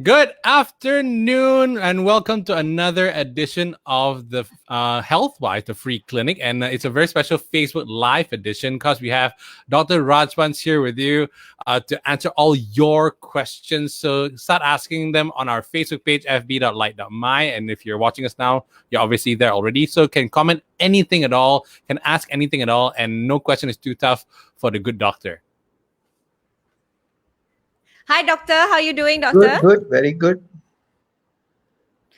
Good afternoon, and welcome to another edition of the HealthWise, the free clinic. And it's a very special Facebook Live edition because we have Dr. Rajbans here with you to answer all your questions. So start asking them on our Facebook page, fb.lite.my. And if you're watching us now, you're obviously there already. So can comment anything at all, can ask anything at all, and no question is too tough for the good doctor. Hi, doctor. How are you doing, doctor? Good, very good.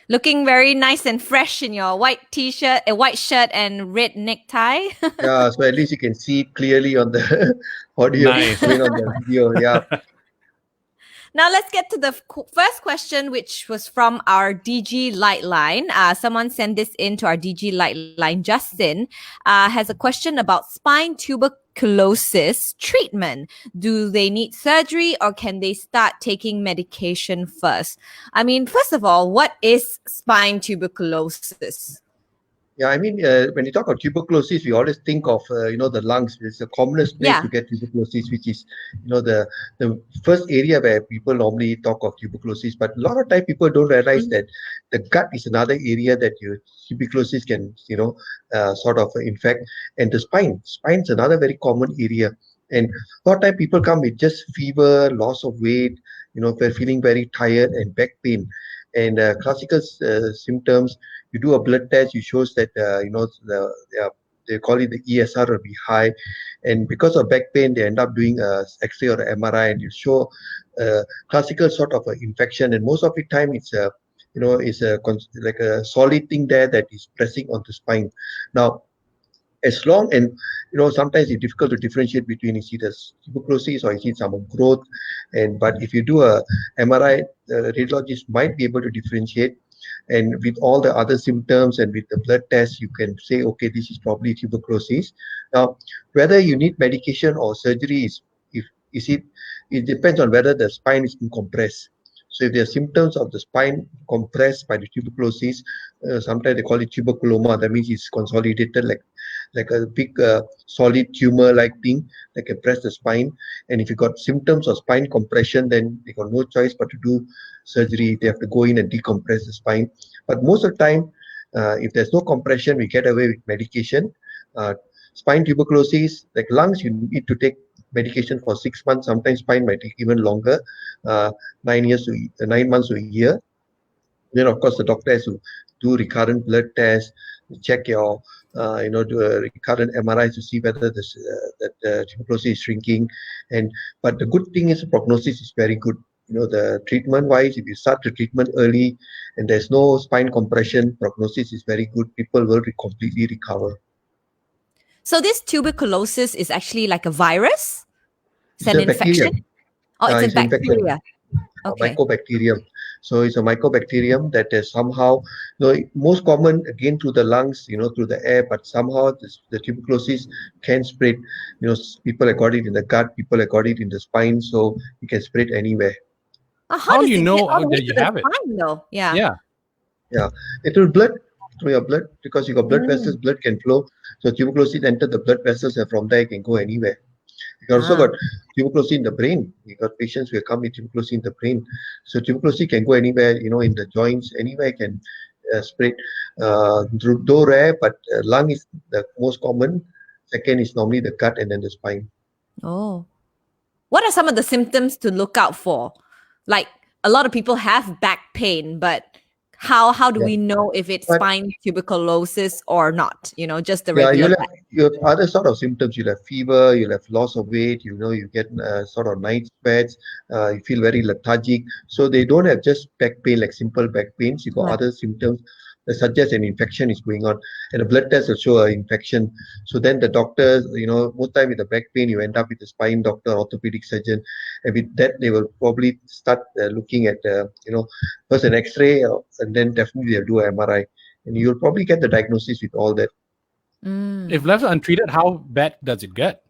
Looking very nice and fresh in your white t-shirt, a white shirt, and red necktie. Yeah, so at least you can see it clearly on the audio, Nice. I mean on the video. Yeah. Now let's get to the first question, which was from our DG Light line. Someone sent this in to our DG Light line. Justin has a question about spine tuberculosis treatment. Do they need surgery or can they start taking medication first? I mean, first of all, what is spine tuberculosis? Yeah, I mean, when you talk about tuberculosis, we always think of, the lungs. It's the commonest place to get tuberculosis, which is, the first area where people normally talk of tuberculosis. But a lot of time people don't realize that the gut is another area that tuberculosis can, sort of infect. And the spine's another very common area. And a lot of time people come with just fever, loss of weight, they're feeling very tired and back pain. And classical symptoms, you do a blood test, it shows that they call it the ESR will be high, and because of back pain, they end up doing a X-ray or MRI, and you show classical sort of infection, and most of the time it's a like a solid thing there that is pressing on the spine. Now, as long and sometimes it's difficult to differentiate between is it a tuberculosis or is it some growth, but if you do a MRI, the radiologist might be able to differentiate, and with all the other symptoms and with the blood test you can say, okay, this is probably tuberculosis. Now, whether you need medication or surgery it depends on whether the spine is being compressed. So if there are symptoms of the spine compressed by the tuberculosis, sometimes they call it tuberculoma. That means it's consolidated like a big solid tumor-like thing that can press the spine. And if you got symptoms of spine compression, then they got no choice but to do surgery. They have to go in and decompress the spine. But most of the time, if there's no compression, we get away with medication. Spine tuberculosis, like lungs, you need to take medication for 6 months. Sometimes spine might take even longer, 9 months to a year. Then, of course, the doctor has to do recurrent blood tests, check your, do a recurrent MRI to see whether that tuberculosis is shrinking. But the good thing is the prognosis is very good. The treatment-wise, if you start the treatment early and there's no spine compression, prognosis is very good. People will completely recover. So this tuberculosis is actually like a virus? It's an infection? Oh, it's a bacteria. Okay. Mycobacterium. So it's a mycobacterium that is somehow, most common again through the lungs, through the air, but somehow the tuberculosis can spread. People have got it in the gut, people have got it in the spine, so it can spread anywhere. How do you know that you have it? Spine, though? Yeah. It will through your blood, because you got blood vessels, blood can flow. So tuberculosis enter the blood vessels, and from there it can go anywhere. You also got tuberculosis in the brain. You got patients who come with tuberculosis in the brain. So tuberculosis can go anywhere, in the joints, anywhere can spread. Though rare, but lung is the most common. Second is normally the gut and then the spine. Oh. What are some of the symptoms to look out for? Like, a lot of people have back pain, but how do we know if it's spine tuberculosis or not? Just the regular. You have other sort of symptoms. You'll have fever, you'll have loss of weight, you get sort of night sweats, you feel very lethargic. So they don't have just back pain, like simple back pains. You got other symptoms that suggest an infection is going on, and a blood test will show an infection. So then the doctor, most time with the back pain, you end up with a spine doctor, orthopedic surgeon, and with that they will probably start looking at first an X-ray, and then definitely they'll do an MRI, and you'll probably get the diagnosis with all that. If left untreated, how bad does it get?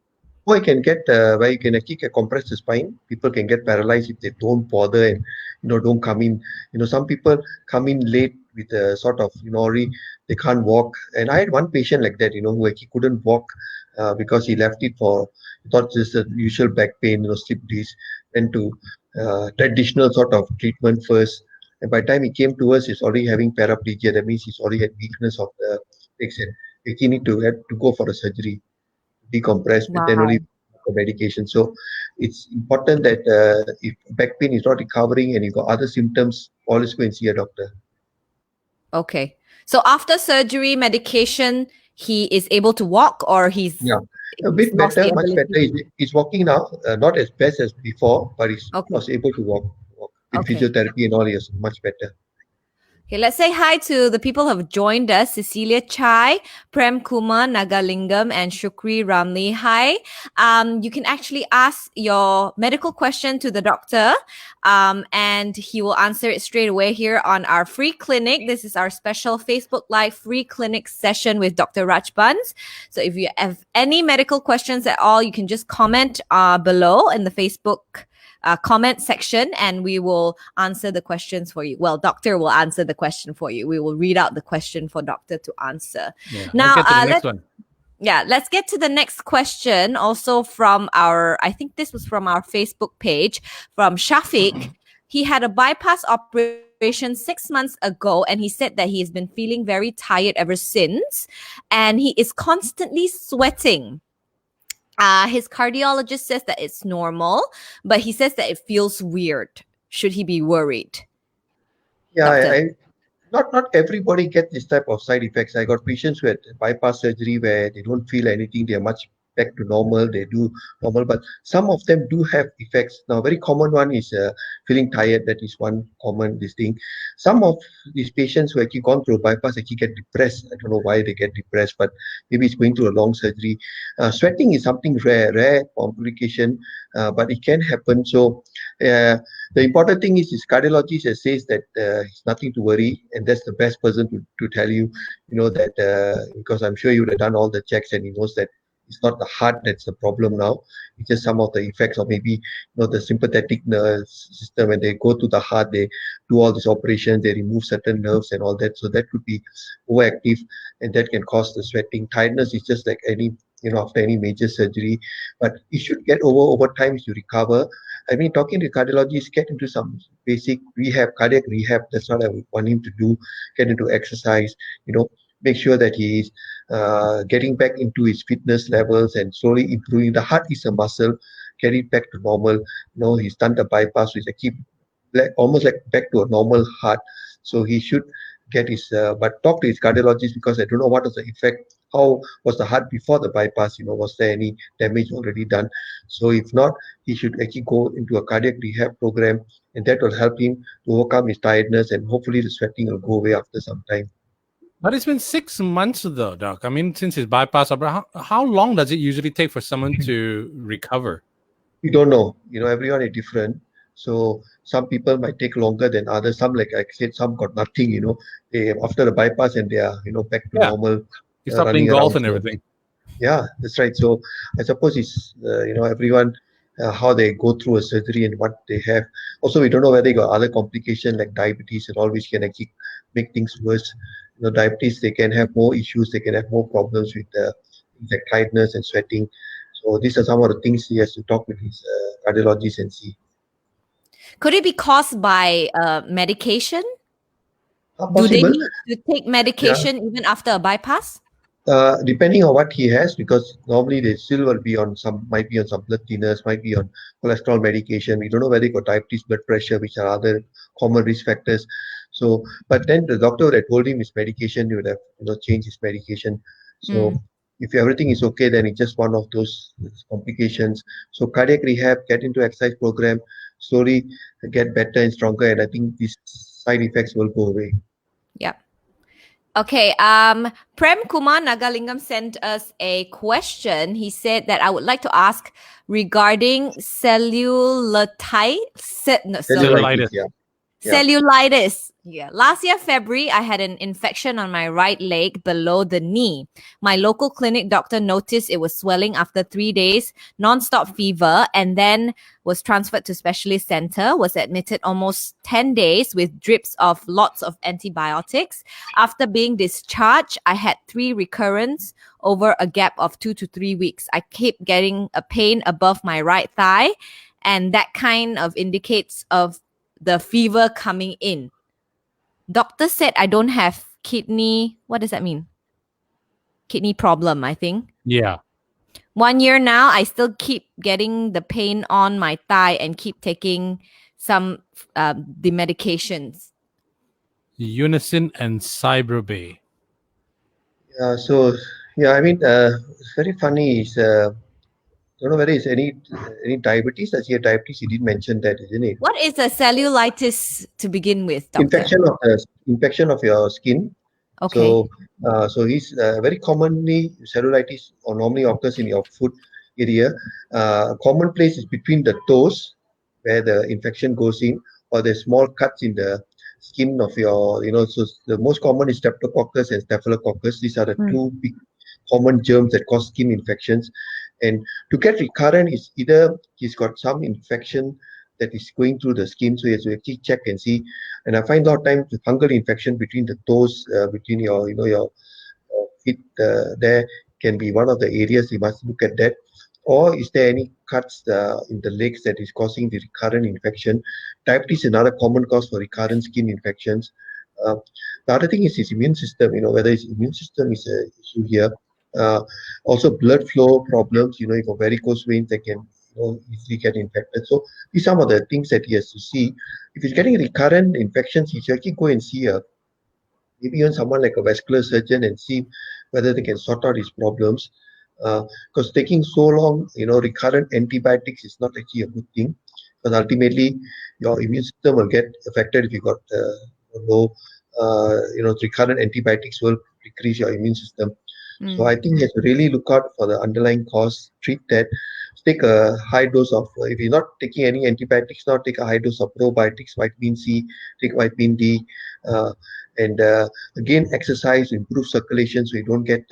Or you can get where you can actually compress the spine. People can get paralyzed if they don't bother and don't come in. Some people come in late with a sort of they can't walk. And I had one patient like that, who he couldn't walk because he left it for, he thought this is the usual back pain, slip disc, went to traditional sort of treatment first. And by the time he came to us, he's already having paraplegia. That means he's already had weakness of the legs, and he need to have to go for a surgery, decompress, and then only Wow. the medication. So it's important that if back pain is not recovering and you got other symptoms, always go and see a doctor. Okay. So after surgery, medication, he is able to walk, or Yeah, a he's bit lost better, the much better. ability? He's walking now, not as best as before, but he Okay. was able to walk. With Okay. physiotherapy and all, he was much better. Okay, let's say hi to the people who have joined us: Cecilia Chai, Prem Kumar, Nagalingam, and Shukri Ramli. Hi. You can actually ask your medical question to the doctor, and he will answer it straight away here on our free clinic. This is our special Facebook Live free clinic session with Dr. Rajbans. So if you have any medical questions at all, you can just comment below in the Facebook comment section, and we will answer the questions for you. Well, doctor will answer the question for you. We will read out the question for doctor to answer. Yeah. Now, Let's get to the next one. let's get to the next question. Also from I think this was from our Facebook page, from Shafiq. He had a bypass operation 6 months ago, and he said that he has been feeling very tired ever since, and he is constantly sweating. His cardiologist says that it's normal, but he says that it feels weird. Should he be worried? Yeah, Doctor. not everybody gets this type of side effects. I got patients who had bypass surgery where they don't feel anything. They're much back to normal. They do normal, but some of them do have effects. Now, a very common one is feeling tired. That is one common this thing. Some of these patients who actually gone through bypass actually get depressed. I don't know why they get depressed, but maybe it's going through a long surgery. Sweating is something rare complication, but it can happen. So. The important thing is his cardiologist says that it's nothing to worry, and that's the best person to tell you, that because I'm sure you would have done all the checks and he knows that it's not the heart that's the problem now. It's just some of the effects of maybe the sympathetic nervous system. When they go to the heart, they do all these operations, they remove certain nerves and all that. So that could be overactive, and that can cause the sweating. Tiredness is just like any after any major surgery, but it should get over time as you recover. I mean, talking to cardiologists, get into some basic rehab, cardiac rehab. That's what I would want him to do. Get into exercise, make sure that he's getting back into his fitness levels and slowly improving. The heart is a muscle. Get it back to normal. He's done the bypass, so he's actually almost like back to a normal heart. So he should get his, but talk to his cardiologist, because I don't know what was the effect. How was the heart before the bypass? Was there any damage already done? So if not, he should actually go into a cardiac rehab program, and that will help him to overcome his tiredness, and hopefully the sweating will go away after some time. But it's been 6 months though, Doc. I mean, since his bypass, how long does it usually take for someone to recover? We don't know. Everyone is different. So some people might take longer than others. Some, like I said, some got nothing. They after the bypass and they are back to normal. You stop playing golf and everything. Yeah, that's right. So I suppose it's everyone how they go through a surgery and what they have. Also, we don't know whether they got other complications like diabetes and all, which can actually make things worse. Diabetes, they can have more issues. They can have more problems with like tiredness and sweating. So these are some of the things he has to talk with his cardiologist and see. Could it be caused by medication? Possible. Do they need to take medication even after a bypass? Depending on what he has, because normally they still will be on might be on some blood thinners, might be on cholesterol medication. We don't know whether they got diabetes, blood pressure, which are other common risk factors. So, but then the doctor would have told him his medication, he would have changed his medication. So if everything is okay, then it's just one of those complications. So cardiac rehab, get into exercise program, slowly get better and stronger, and I think these side effects will go away. Yep. Okay, Prem Kumar Nagalingam sent us a question. He said that I would like to ask regarding cellulitis. Cellulitis, yeah. Cellulitis. Yeah. Last year, February, I had an infection on my right leg below the knee. My local clinic doctor noticed it was swelling after 3 days, non-stop fever, and then was transferred to specialist center, was admitted almost 10 days with drips of lots of antibiotics. After being discharged, I had 3 recurrences over a gap of 2 to 3 weeks. I kept getting a pain above my right thigh, and that kind of indicates of the fever coming in. Doctor said I don't have kidney. What does that mean? Kidney problem, I think. Yeah. 1 year now, I still keep getting the pain on my thigh and keep taking some the medications. Unison and Cyberbay. I mean, it's very funny. Don't know whether it's any diabetes. As he diabetes, he did mention that, isn't it? What is a cellulitis to begin with, doctor? Infection of your skin. Okay. So he's very commonly cellulitis or normally occurs in your foot area. Common place is between the toes, where the infection goes in, or the small cuts in the skin of your, So the most common is Streptococcus and Staphylococcus. These are the two big common germs that cause skin infections. And to get recurrent is either he's got some infection that is going through the skin, so he has to actually check and see. And I find a lot of times with fungal infection between the toes, between your feet, there can be one of the areas you must look at that. Or is there any cuts in the legs that is causing the recurrent infection? Diabetes is another common cause for recurrent skin infections. The other thing is his immune system, whether his immune system is an issue here. Also blood flow problems, if a varicose veins that can easily get infected. So these are some of the things that he has to see. If he's getting recurrent infections, he should actually go and see maybe even someone like a vascular surgeon and see whether they can sort out his problems. Because taking so long, recurrent antibiotics is not actually a good thing. Because ultimately, your immune system will get affected if you got low, recurrent antibiotics will decrease your immune system. So I think you have to really look out for the underlying cause, treat that, take a high dose of, if you're not taking any antibiotics now, take a high dose of probiotics, vitamin C, take vitamin D, and again, exercise, improve circulation so you don't get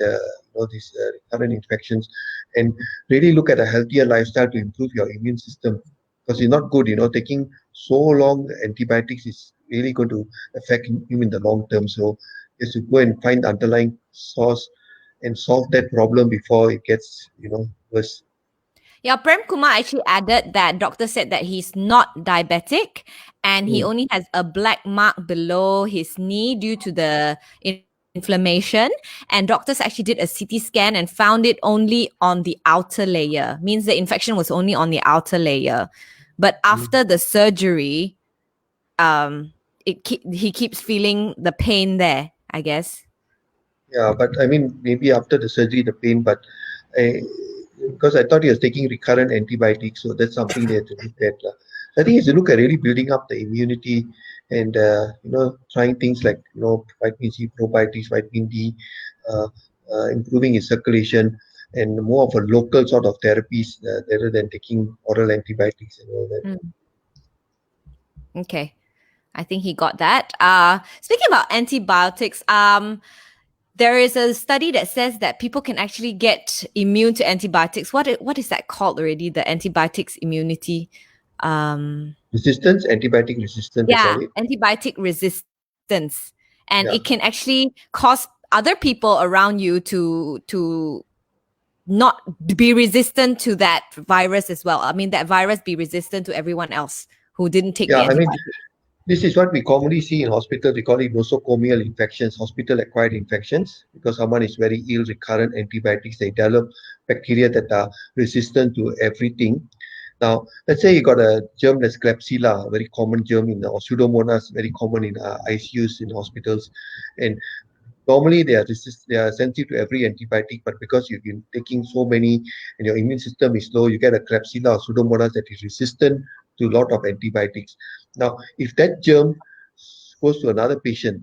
these recurrent infections, and really look at a healthier lifestyle to improve your immune system. Because it's not good, taking so long antibiotics is really going to affect you in the long term. So you have to go and find the underlying source and solve that problem before it gets, worse. Yeah, Prem Kumar actually added that doctor said that he's not diabetic and he only has a black mark below his knee due to the inflammation. And doctors actually did a CT scan and found it only on the outer layer, means the infection was only on the outer layer. But after the surgery, he keeps feeling the pain there, I guess. Yeah, but I mean, maybe after the surgery, the pain, but because I thought he was taking recurrent antibiotics, so that's something they have to look at. I think it's to look at really building up the immunity and, trying things like, vitamin C, probiotics, vitamin D, improving his circulation, and more of a local sort of therapies rather than taking oral antibiotics and all that. Okay. I think he got that. Speaking about antibiotics, there is a study that says that people can actually get immune to antibiotics. What is that called already? The antibiotics immunity. Resistance, antibiotic resistance. Yeah, antibiotic resistance, and it can actually cause other people around you to not be resistant to that virus as well. I mean, that virus be resistant to everyone else who didn't take the antibiotics. This is what we commonly see in hospitals. We call it nosocomial infections, hospital-acquired infections, because someone is very ill, recurrent antibiotics, they develop bacteria that are resistant to everything. Now, let's say you got a germ that's Klebsiella, a very common germ or Pseudomonas, very common in ICUs in hospitals, and normally they are sensitive to every antibiotic, but because you've been taking so many and your immune system is low, you get a Klebsiella or Pseudomonas that is resistant to a lot of antibiotics. Now, if that germ goes to another patient,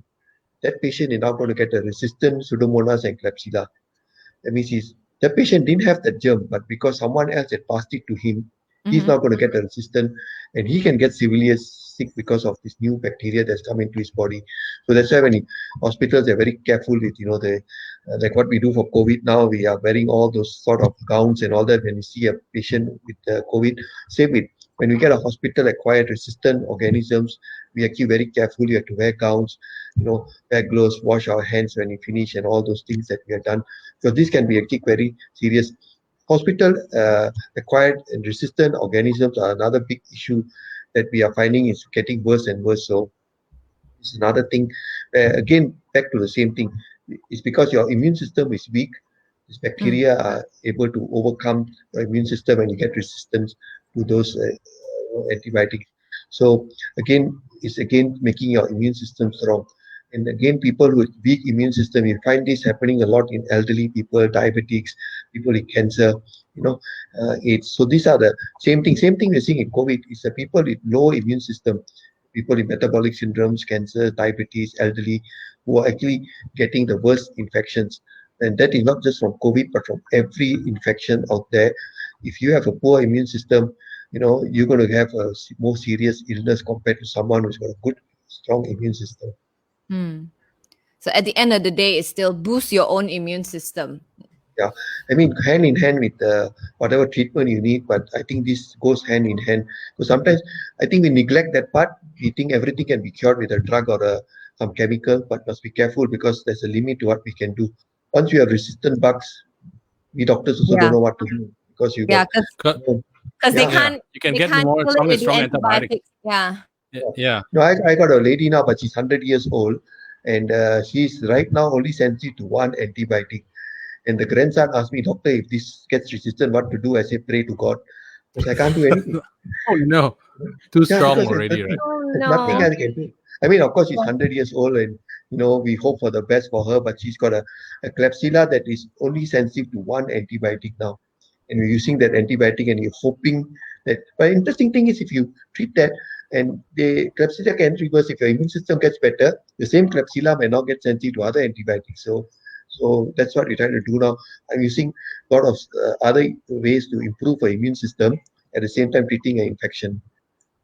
that patient is now going to get a resistant Pseudomonas and Klebsiella. That means that patient didn't have that germ, but because someone else had passed it to him, he's not going to get a resistant, and he can get severely sick because of this new bacteria that's come into his body. So that's why when hospitals are very careful with, like what we do for COVID now, we are wearing all those sort of gowns and all that when we see a patient with COVID. Same with when we get a hospital-acquired resistant organisms, we actually very carefully have to wear gowns, wear gloves, wash our hands when we finish, and all those things that we have done. So this can be actually very serious. hospital acquired and resistant organisms are another big issue that we are finding is getting worse and worse. So it's another thing. Again, back to the same thing. It's because your immune system is weak. These Mm. bacteria are able to overcome your immune system and you get resistance to those antibiotics. So again, it's again making your immune system strong. And again, people with weak immune system, you find this happening a lot in elderly people, diabetics, people with cancer, you know, AIDS. So these are the same thing. Same thing we're seeing in COVID is the people with low immune system, people with metabolic syndromes, cancer, diabetes, elderly, who are actually getting the worst infections. And that is not just from COVID, but from every infection out there. If you have a poor immune system, you're going to have a more serious illness compared to someone who's got a good, strong immune system. Mm. So at the end of the day, it still boosts your own immune system. Yeah, I mean, hand in hand with whatever treatment you need, but I think this goes hand in hand. So sometimes I think we neglect that part. We think everything can be cured with a drug or some chemical, but must be careful because there's a limit to what we can do. Once you have resistant bugs, we doctors also don't Yeah, know what to do because you got, yeah, because you know, they yeah. Yeah, can't you can they get can't more kill it with the strong antibiotics. antibiotics. Yeah. Yeah. No, I got a lady now, but she's 100 years old, and she's right now only sensitive to one antibiotic. And the grandson asked me, Doctor, if this gets resistant, what to do? I say, pray to God, because I can't do anything. Oh no, too Yeah, strong because there's already, right? nothing, Oh there's nothing Yeah. no. I can do. I mean, of course, she's 100 years old, and we hope for the best for her, but she's got a Klebsiella that is only sensitive to one antibiotic now. And we're using that antibiotic, and you're hoping that. But interesting thing is, if you treat that, and the Klebsiella can reverse if your immune system gets better, the same Klebsiella may not get sensitive to other antibiotics. So that's what we're trying to do now. I'm using a lot of other ways to improve our immune system at the same time treating an infection.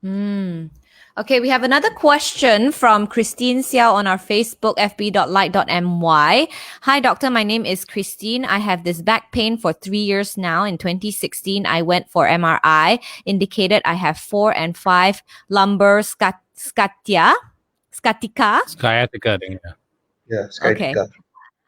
Mm. Okay, we have another question from Christine Xiao on our Facebook, fb.light.my. Hi, doctor. My name is Christine. I have this back pain for 3 years now. In 2016, I went for MRI, indicated I have 4 and 5 lumbar sciatica. Sciatica thing. Yeah. Yeah, Okay. sciatica.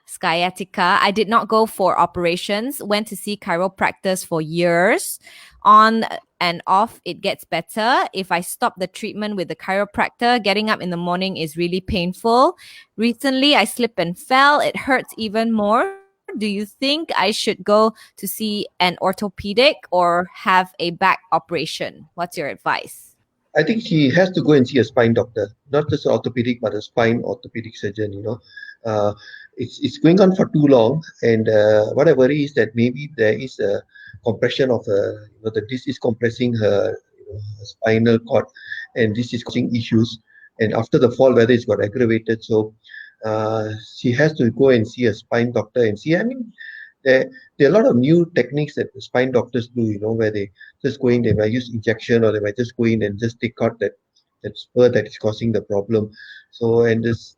Sciatica. I did not go for operations, went to see chiropractors for years. On and off, it gets better. If I stop the treatment with the chiropractor, getting up in the morning is really painful. Recently, I slipped and fell. It hurts even more. Do you think I should go to see an orthopedic or have a back operation? What's your advice? I think she has to go and see a spine doctor, not just orthopedic, but a spine orthopedic surgeon. Uh, it's going on for too long, and what I worry is that maybe there is a compression of the disc is compressing her spinal cord, and this is causing issues. And after the fall, whether it's got aggravated, so she has to go and see a spine doctor and see. I mean, there are a lot of new techniques that the spine doctors do. Where they just go in, they might use injection, or they might just go in and just take out that spur that is causing the problem. So, and this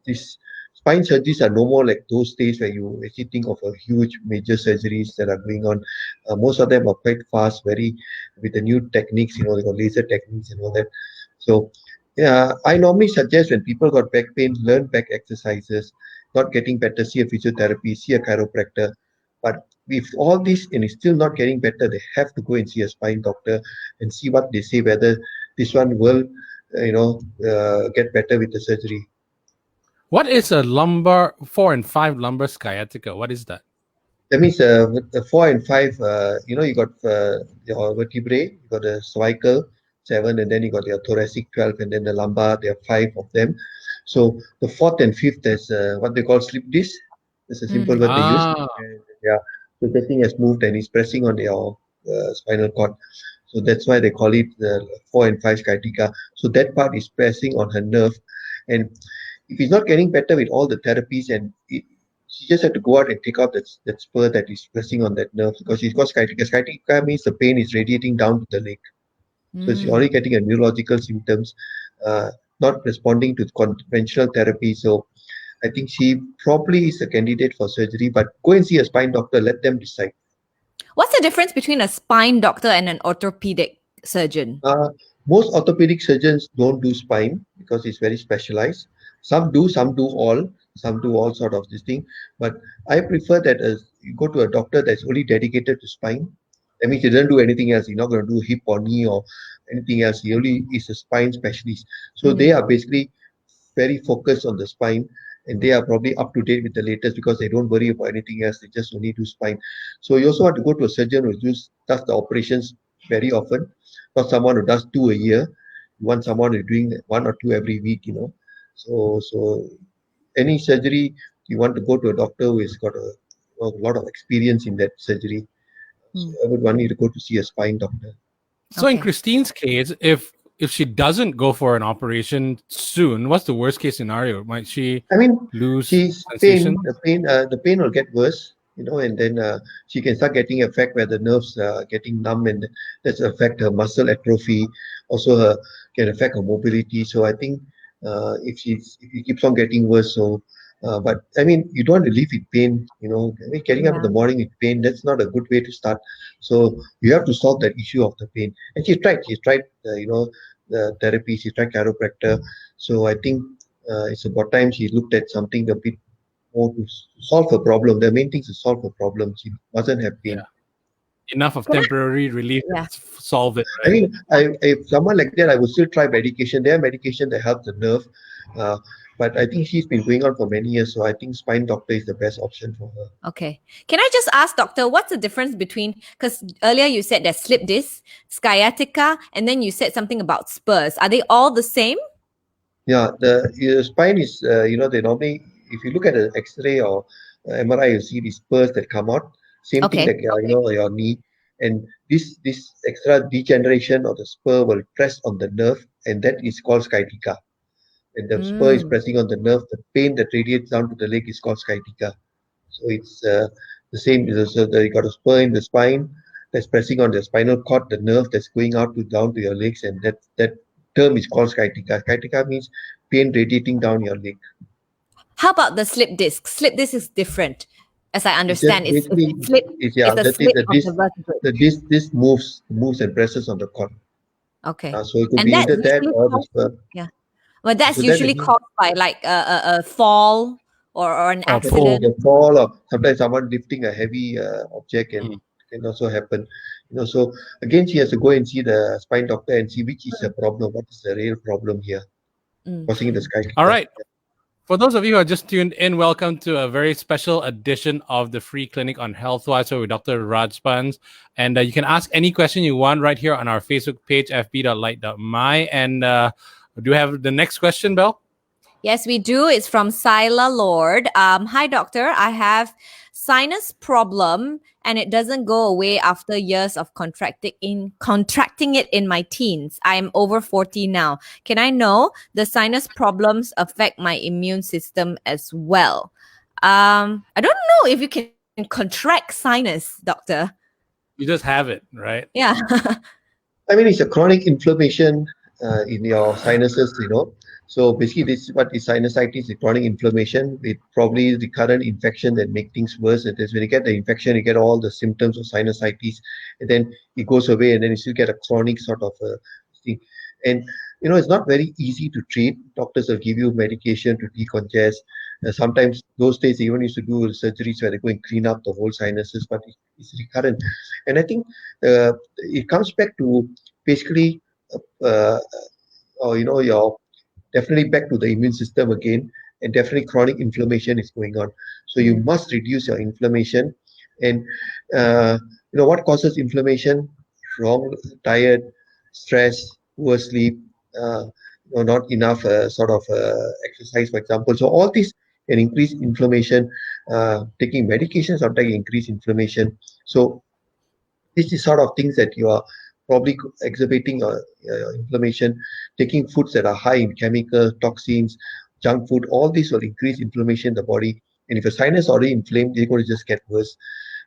spine surgeries are no more like those days where you actually think of a huge major surgeries that are going on. Most of them are quite fast, very with the new techniques. They got laser techniques and all that. So, yeah, I normally suggest when people got back pain, learn back exercises. Not getting better, see a physiotherapy, see a chiropractor. But if all this and it's still not getting better, they have to go and see a spine doctor and see what they say, whether this one will, get better with the surgery. What is a lumbar 4 and 5 lumbar sciatica? What is that? That means with the 4 and 5, you got your vertebrae, you got the cervical 7, and then you got your thoracic 12, and then the lumbar, there are 5 of them. So the fourth and fifth is what they call slip disc. It's a simple Mm. word they use. Ah, And, yeah, so the thing has moved and is pressing on your spinal cord. So that's why they call it the 4 and 5 sciatica. So that part is pressing on her nerve, and if he's not getting better with all the therapies, and she just had to go out and take out that spur that is pressing on that nerve because she's got sciatica. Sciatica means the pain is radiating down to the leg. So she's Mm. already getting a neurological symptoms, uh, not responding to conventional therapy. So I think she probably is a candidate for surgery, but go and see a spine doctor, let them decide. What's the difference between a spine doctor and an orthopedic surgeon? Uh, Most orthopedic surgeons don't do spine because it's very specialized. Some do all sort of this thing. But I prefer that as you go to a doctor that's only dedicated to spine. That means he doesn't do anything else. He's not going to do hip or knee or anything else. He only is a spine specialist. So they are basically very focused on the spine, and they are probably up to date with the latest because they don't worry about anything else. They just only do spine. So you also want to go to a surgeon who does the operations very often, not someone who does two a year. You want someone who's doing one or two every week, So any surgery, you want to go to a doctor who has got a lot of experience in that surgery. So I would want you to go to see a spine doctor. So in Christine's case, if she doesn't go for an operation soon, what's the worst case scenario? Might she lose she's sensation? the pain will get worse, and then she can start getting effect where the nerves are getting numb, and that's affect her muscle atrophy. Also, her can affect her mobility. So I think if it keeps on getting worse, but you don't want to live with pain. Getting up in the morning with pain, that's not a good way to start. So you have to solve that issue of the pain. And she tried, the therapy. She tried chiropractor. So I think it's about time she looked at something a bit more to solve a problem. The main thing is to solve a problem. She mustn't have pain. Enough of temporary relief. Solve it. Right? If someone like that, I would still try medication. There are medication that help the nerve, but I think she's been going on for many years, so I think spine doctor is the best option for her. Okay. Can I just ask, doctor, what's the difference between, because earlier you said there's slip disc, sciatica, and then you said something about spurs. Are they all the same? Yeah, the spine is, they normally, if you look at an X-ray or MRI, you see these spurs that come out. Same thing like your knee, and this extra degeneration of the spur will press on the nerve, and that is called sciatica. And the spur is pressing on the nerve. The pain that radiates down to the leg is called sciatica. So it's the same. So you got a spur in the spine that's pressing on the spinal cord, the nerve that's going out to down to your legs, and that term is called sciatica. Sciatica means pain radiating down your leg. How about the slip disc? Slip disc is different, as I understand. It's a slip of the vertebrae. The disc moves and presses on the cord. Okay. So it could be either that or the spur. Yeah. Well, that's usually caused by like a fall or an accident. A fall, or sometimes someone lifting a heavy object can also happen. So again, she has to go and see the spine doctor and see which is the problem, what is the real problem here, causing the sciatica. All right. For those of you who are just tuned in, welcome to a very special edition of the free clinic on HealthWise with Dr. Rajbans. And you can ask any question you want right here on our Facebook page, fb.lite.my. And do you have the next question, Bel? Yes, we do. It's from Sila Lord. Hi, doctor. I have sinus problem and it doesn't go away after years of contracting it in my teens. I am over 40 now. Can I know the sinus problems affect my immune system as well? I don't know if you can contract sinus, doctor. You just have it, right? Yeah. It's a chronic inflammation in your sinuses, So basically, this is what is sinusitis, is chronic inflammation with probably recurrent infection that make things worse. It is when you get the infection, you get all the symptoms of sinusitis, and then it goes away, and then you still get a chronic sort of thing. And it's not very easy to treat. Doctors will give you medication to decongest. Sometimes those days they even used to do surgeries where they go and clean up the whole sinuses, but it's recurrent. And I think it comes back to basically, your definitely back to the immune system again, and definitely chronic inflammation is going on. So you must reduce your inflammation. And what causes inflammation? Wrong diet, stress, poor sleep, not enough exercise, for example. So all these can increase inflammation. Taking medication sometimes increase inflammation. So this is sort of things that you are probably exacerbating your inflammation. Taking foods that are high in chemicals, toxins, junk food, all these will increase inflammation in the body. And if your sinus already inflamed, they're going to just get worse.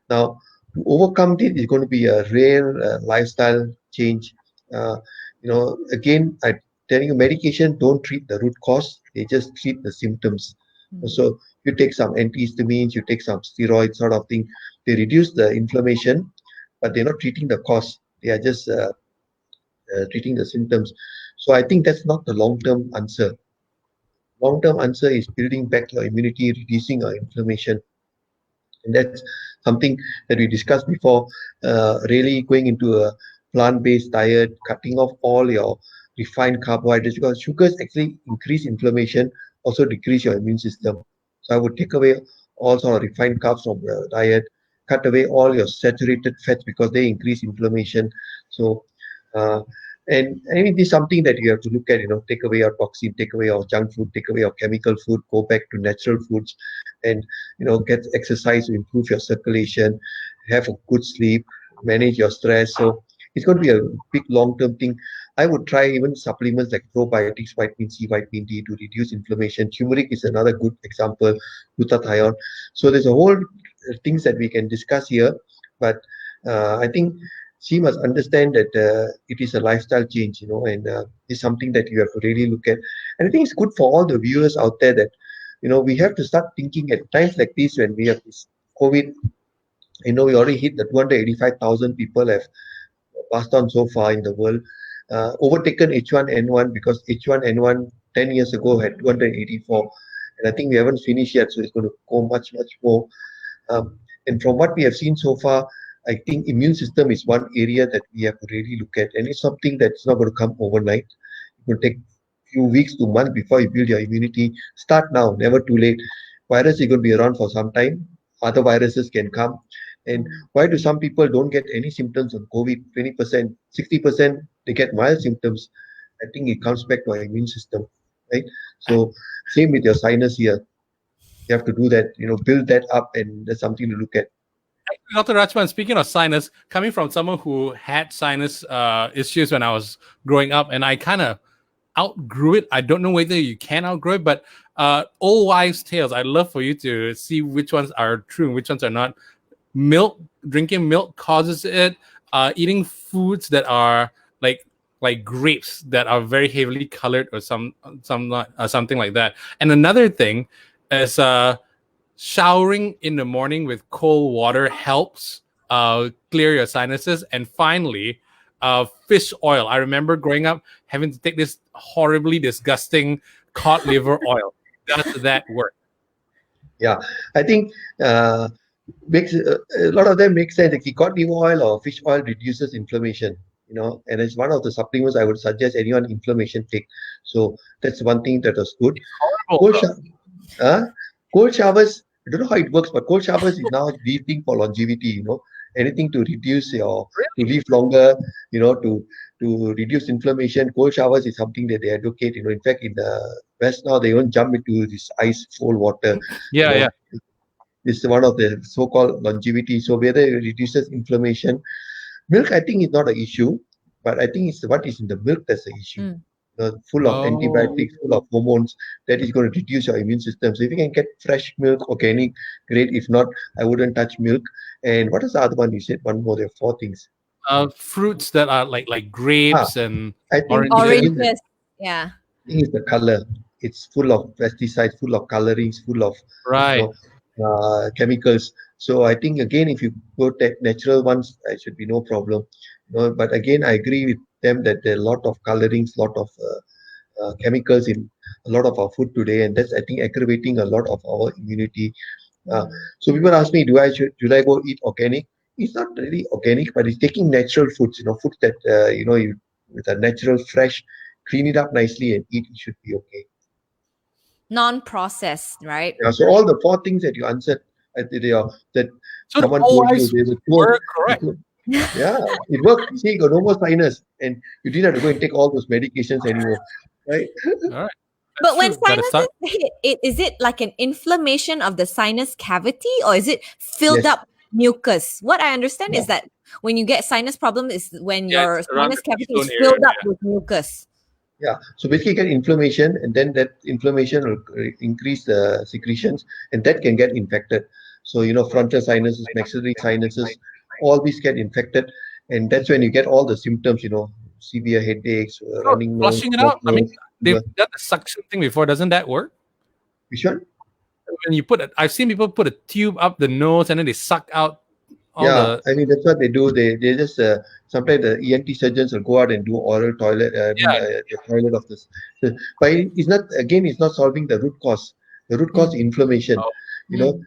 Now, to overcome this is going to be a real lifestyle change. Again, I'm telling you, medication don't treat the root cause; they just treat the symptoms. So you take some antihistamines, you take some steroids, sort of thing. They reduce the inflammation, but they're not treating the cause. They are just treating the symptoms. So I think that's not the long-term answer. Long-term answer is building back your immunity, reducing your inflammation. And that's something that we discussed before. Really going into a plant-based diet, cutting off all your refined carbohydrates, because sugars actually increase inflammation, also decrease your immune system. So I would take away all sort of refined carbs from the diet, cut away all your saturated fats because they increase inflammation. So uh, and I mean, this is something that you have to look at, take away your toxin, take away your junk food, take away your chemical food, go back to natural foods, and, get exercise to improve your circulation, have a good sleep, manage your stress. So it's going to be a big long-term thing. I would try even supplements like probiotics, vitamin C, vitamin D to reduce inflammation. Turmeric is another good example, glutathione. So there's a whole things that we can discuss here, but I think she must understand that it is a lifestyle change, and it's something that you have to really look at. And I think it's good for all the viewers out there that, we have to start thinking at times like this when we have this COVID. We already hit the 285,000 people have passed on so far in the world, overtaken H1N1 because H1N1 10 years ago had 284. And I think we haven't finished yet, so it's going to go much, much more. And from what we have seen so far, I think immune system is one area that we have to really look at, and it's something that's not going to come overnight. It will take few weeks to months before you build your immunity. Start now, never too late. Virus is going to be around for some time. Other viruses can come. And why do some people don't get any symptoms of COVID? 20%, 60% they get mild symptoms. I think it comes back to our immune system, right? So same with your sinus here. You have to do that, build that up, and that's something to look at. Dr. Rajman, speaking of sinus, coming from someone who had sinus issues when I was growing up, and I kind of outgrew it. I don't know whether you can outgrow it, but old wives' tales. I'd love for you to see which ones are true and which ones are not. Drinking milk causes it. Eating foods that are like grapes that are very heavily colored or something like that. And another thing is showering in the morning with cold water helps clear your sinuses. And finally, fish oil. I remember growing up having to take this horribly disgusting cod liver oil. Does that work? Yeah, I think makes a lot of them make sense. Like cod liver oil or fish oil reduces inflammation, and it's one of the supplements I would suggest anyone inflammation take. So that's one thing that was good. Cold, cold showers. I don't know how it works, but cold showers is now the thing for longevity. Anything to reduce to live longer, to reduce inflammation. Cold showers is something that they advocate. In fact, in the West now they won't jump into this ice cold water. Yeah. This is one of the so-called longevity. So whether it reduces inflammation, milk I think is not an issue, but I think it's what is in the milk that's the issue. Full of antibiotics, full of hormones, that is going to reduce your immune system. So if you can get fresh milk, organic, great. If not, I wouldn't touch milk. And what is the other one you said? One more. There are four things. Fruits that are like grapes and I think oranges. Yeah. I think it's the color. It's full of pesticides, full of colorings, full of chemicals. So I think again, if you go natural ones, it should be no problem. But again, I agree with them that there are a lot of colorings, lot of chemicals in a lot of our food today, and that's I think aggravating a lot of our immunity. So people ask me, should I go eat organic? It's not really organic, but it's taking natural foods. Foods that you with a natural, fresh, clean it up nicely and eat. It should be okay. Non-processed, right? Yeah. So all the four things that you answered, that so someone told you, they were correct. Yeah, it worked. You see, you got no more sinus, and you didn't have to go and take all those medications anymore, right? All right. But when sinuses hit, is it like an inflammation of the sinus cavity, or is it filled up mucus? What I understand is that when you get sinus problem is when your sinus cavity is filled up with mucus. Yeah, so basically you get inflammation, and then that inflammation will increase the secretions, and that can get infected. So, frontal sinuses, maxillary sinuses, all these get infected, and that's when you get all the symptoms, severe headaches, running nose. Flushing it out. I mean, they've done the suction thing before. Doesn't that work? Which one? When you I've seen people put a tube up the nose and then they suck out. I mean, that's what they do. They just sometimes the ENT surgeons will go out and do oral toilet, the toilet of this. But it's not solving the root cause. The root cause is inflammation.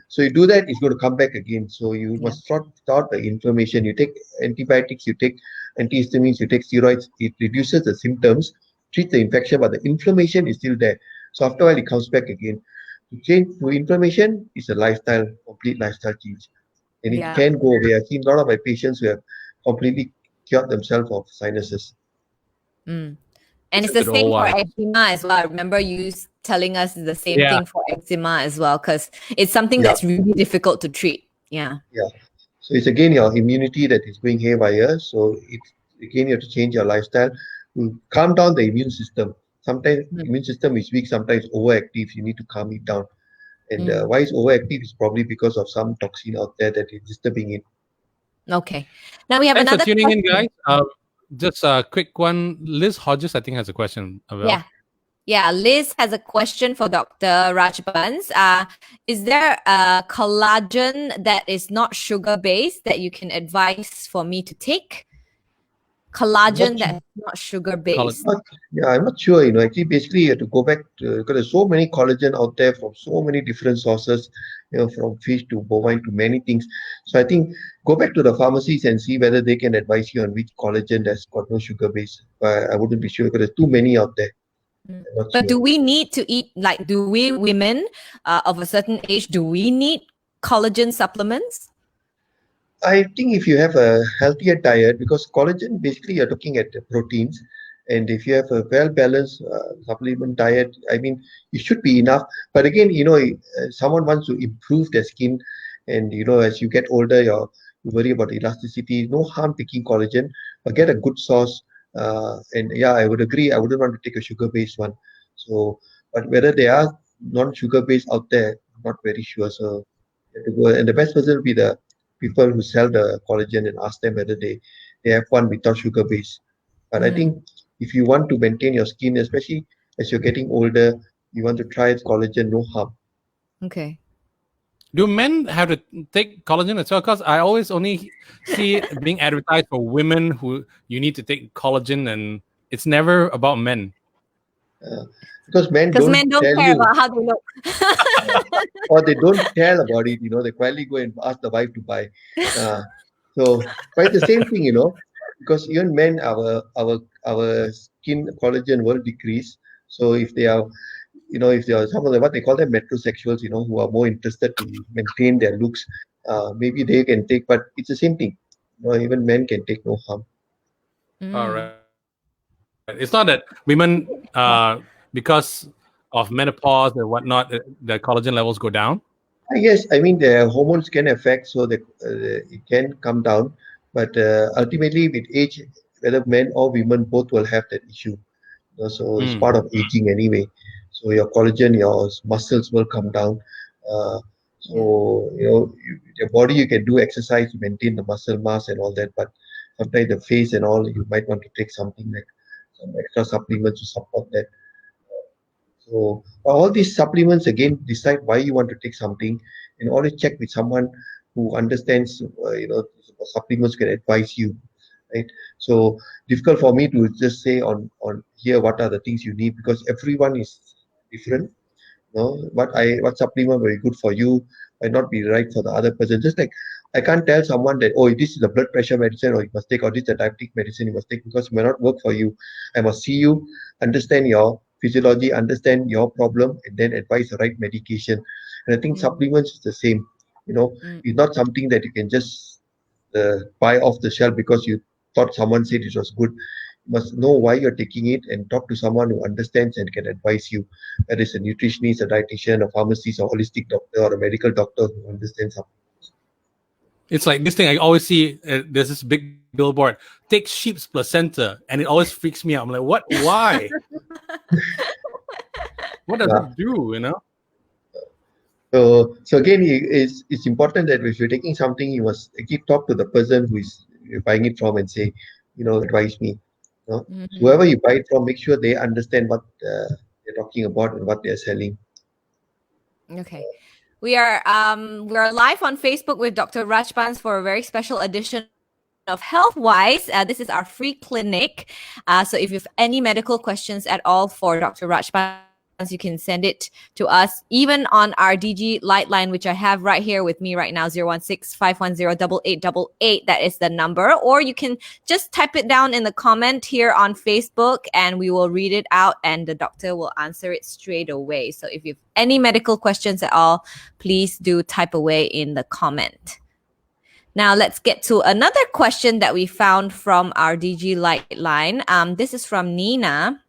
So you do that, it's going to come back again. So you must start the inflammation. You take antibiotics, you take antihistamines, you take steroids. It reduces the symptoms, treats the infection, but the inflammation is still there. So after a while, it comes back again. To change to inflammation is a lifestyle, complete lifestyle change, and it can go away. I've seen a lot of my patients who have completely cured themselves of sinuses. And It's it's a the good old same for one. eczema as well. I remember you telling us the same Yeah. thing for eczema as well, because it's something Yeah, that's really difficult to treat. Yeah. yeah. So it's again your immunity that is going haywire. So it's again you have to change your lifestyle to calm down the immune system. Sometimes Mm. immune system is weak, sometimes overactive. You need to calm it down. And Mm. why it's overactive is probably because of some toxin out there that is disturbing it. Okay. Now we have Thanks for another tuning in, question. guys. Just a quick one. Liz Hodges, I think, has a question. Yeah. Yeah, Liz has a question for Dr. Rajbans. Is there a collagen that is not sugar-based that you can advise for me to take? I'm not Collagen sure. that's not sugar-based. Yeah, I'm not sure. Actually, basically, you have to go back to, because there's so many collagen out there from so many different sources, from fish to bovine to many things. So I think go back to the pharmacies and see whether they can advise you on which collagen that's got no sugar base. I wouldn't be sure because there's too many out there. I'm not But sure. do we need to eat, like, do we women of a certain age, do we need collagen supplements? I think if you have a healthier diet, because collagen basically you're looking at the proteins, and if you have a well balanced supplement diet, I mean, it should be enough. But again, someone wants to improve their skin, and as you get older, you worry about elasticity. No harm taking collagen, but get a good source. And yeah, I would agree. I wouldn't want to take a sugar based one. So, but whether there are non sugar based out there, I'm not very sure. So, you have to go, and the best person will be the people who sell the collagen and ask them whether they have one without sugar base. But I think if you want to maintain your skin, especially as you're getting older, you want to try collagen, no harm. Okay. Do men have to take collagen as well? Because I always only see it being advertised for women who you need to take collagen, and it's never about men. Uh, because men Because don't men don't tell care you, about how they look. or they don't tell about it. They quietly go and ask the wife to buy. Uh, but it's the same thing, because even men, our skin collagen will decrease. So if they are some of the what they call them metrosexuals, who are more interested to maintain their looks, maybe they can take. But it's the same thing. Even men can take, no harm. All right. It's not that women, because of menopause and whatnot, the collagen levels go down. Yes, I mean the hormones can affect, so that it can come down. But ultimately, with age, whether men or women, both will have that issue. So it's Mm. part of aging anyway. So your collagen, your muscles will come down. Uh, so your body, you can do exercise to maintain the muscle mass and all that. But sometimes the face and all, you might want to take something like some extra supplements to support that. So all these supplements again decide why you want to take something, and always check with someone who understands. Supplements can advise you, right? So difficult for me to just say on here what are the things you need, because everyone is different. What supplement will be good for you might not be right for the other person. Just like I can't tell someone that, oh, this is a blood pressure medicine or you must take, or this is a diabetic medicine you must take, because it may not work for you. I must see you, understand your physiology, understand your problem, and then advise the right medication. And I think supplements is the same. It's not something that you can just buy off the shelf because you thought someone said it was good. You must know why you're taking it and talk to someone who understands and can advise you. Whether it's a nutritionist, a dietitian, a pharmacist, a holistic doctor, or a medical doctor who understands something. It's like this thing I always see. There's this big billboard: "Take sheep's placenta," and it always freaks me out. I'm like, what? Why? What does Yeah. it do? So again, it's important that if you're taking something, you must keep talk to the person who is you're buying it from and say, advise me. Whoever you buy it from, make sure they understand what they're talking about and what they're selling. Okay. We are live on Facebook with Dr. Rajbans for a very special edition of Healthwise. This is our free clinic. So if you have any medical questions at all for Dr. Rajbans, you can send it to us, even on our DG Light line, which I have right here with me right now, 016-510-8888. That is the number. Or you can just type it down in the comment here on Facebook, and we will read it out, and the doctor will answer it straight away. So if you have any medical questions at all, please do type away in the comment. Now let's get to another question that we found from our DG Light line. This is from Nina.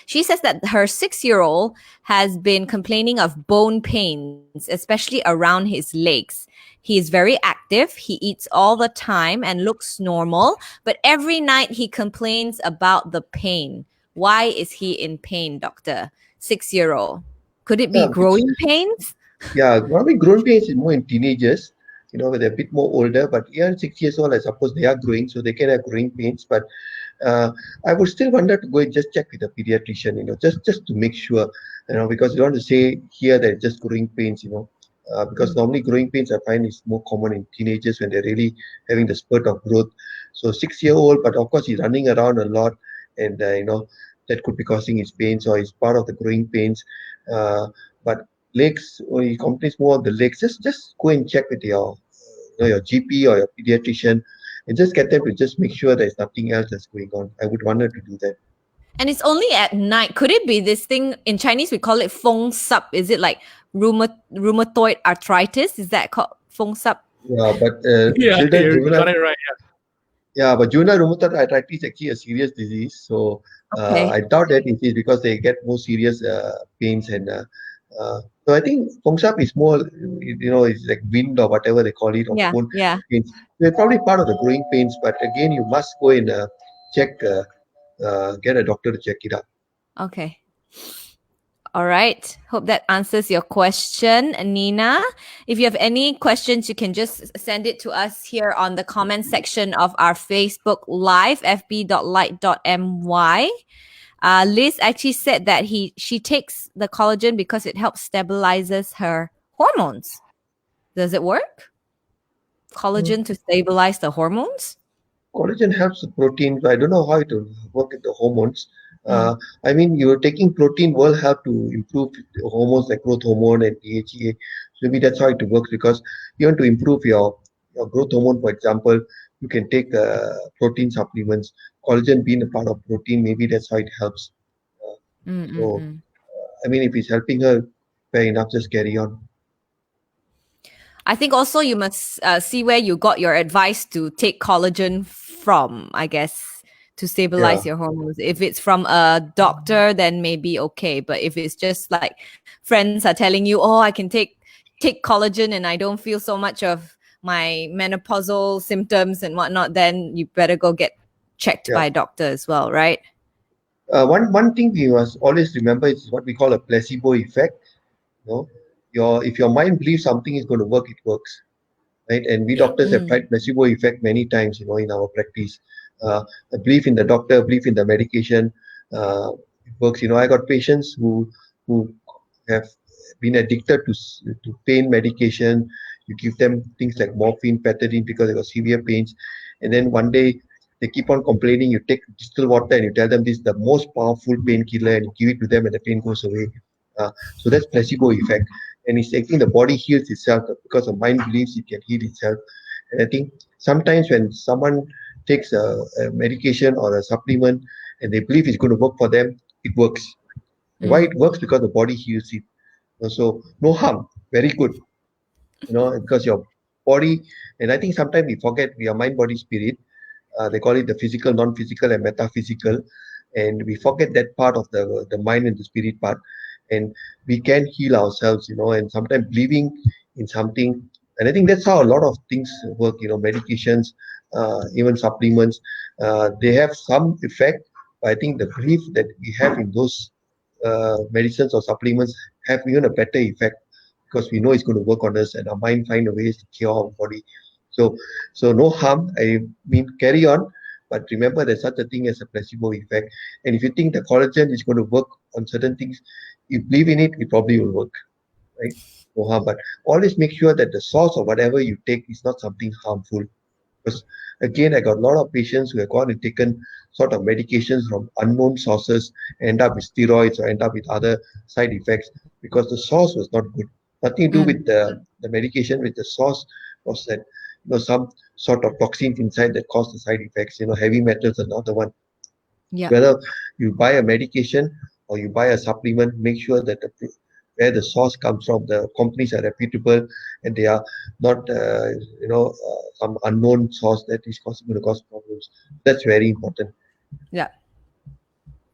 She says that her 6-year-old has been complaining of bone pains, especially around his legs. He is very active. He eats all the time and looks normal, but every night he complains about the pain. Why is he in pain, doctor? 6-year-old. Could it be growing pains? Yeah, probably growing pains is more in teenagers, when they're a bit more older. But even 6 years old, I suppose they are growing, so they can have growing pains. But I would still wonder to go and just check with a pediatrician, just to make sure, because you want to say here that it's just growing pains, because normally growing pains I find is more common in teenagers when they're really having the spurt of growth. So 6-year-old, but of course he's running around a lot, and that could be causing his pains, or is part of the growing pains. But legs, or he complains more of the legs, just go and check with your GP or your pediatrician, and just get them to just make sure there's nothing else that's going on. I would want her to do that. And it's only at night. Could it be this thing in Chinese? We call it feng sup. Is it like rheumatoid arthritis? Is that called feng sup? Yeah, but children, you got it right. Yeah, but juvenile rheumatoid arthritis is actually a serious disease. So I doubt that it is, because they get more serious pains. And so I think feng sup is more, it's like wind or whatever they call it, or bone pains. They're probably part of the growing pains, but again, you must go and check, get a doctor to check it out. Okay. All right. Hope that answers your question, Nina. If you have any questions, you can just send it to us here on the comment section of our Facebook Live, fb.lite.my. Liz actually said that she takes the collagen because it helps stabilizes her hormones. Does it work? Collagen to stabilize the hormones? Collagen helps the protein, but I don't know how it will work with the hormones. I mean, you're taking protein will help to improve the hormones like growth hormone and DHEA. So maybe that's how it works, because you want to improve your growth hormone, for example, you can take protein supplements. Collagen being a part of protein, maybe that's how it helps. So, I mean, if it's helping her, fair enough, just carry on. I think also you must see where you got your advice to take collagen from, I guess, to stabilize your hormones. If it's from a doctor, then maybe okay. But if it's just like friends are telling you, oh, I can take collagen and I don't feel so much of my menopausal symptoms and whatnot, then you better go get checked by a doctor as well, right? One thing we must always remember is what we call a placebo effect. If your mind believes something is going to work, it works, right? And we doctors have tried placebo effect many times, in our practice. A belief in the doctor, a belief in the medication, it works. I got patients who have been addicted to pain medication. You give them things like morphine, pethidine, because they got severe pains, and then one day they keep on complaining. You take distilled water and you tell them this is the most powerful painkiller, and you give it to them and the pain goes away. So that's placebo effect. And it's actually the body heals itself because the mind believes it can heal itself. And I think sometimes when someone takes a medication or a supplement and they believe it's going to work for them, it works. Why it works? Because the body heals it. So no harm, very good. Because your body, and I think sometimes we forget we are mind, body, spirit. They call it the physical, non-physical, and metaphysical. And we forget that part of the mind and the spirit part. And we can heal ourselves, and sometimes believing in something. And I think that's how a lot of things work, medications, even supplements, they have some effect. But I think the belief that we have in those medicines or supplements have even a better effect, because we know it's going to work on us, and our mind find a ways to cure our body. So no harm. I mean, carry on. But remember, there's such a thing as a placebo effect. And if you think the collagen is going to work on certain things, you believe in it, it probably will work, right? No harm. But always make sure that the source of whatever you take is not something harmful. Because again, I got a lot of patients who have gone and taken sort of medications from unknown sources, end up with steroids or end up with other side effects because the source was not good. Nothing to do with the medication, with the source was that some sort of toxins inside that cause the side effects. Heavy metals, another one. Yeah. Whether you buy a medication or you buy a supplement, make sure that where the source comes from, the companies are reputable and they are not, some unknown source that is going to cause problems. That's very important. Yeah.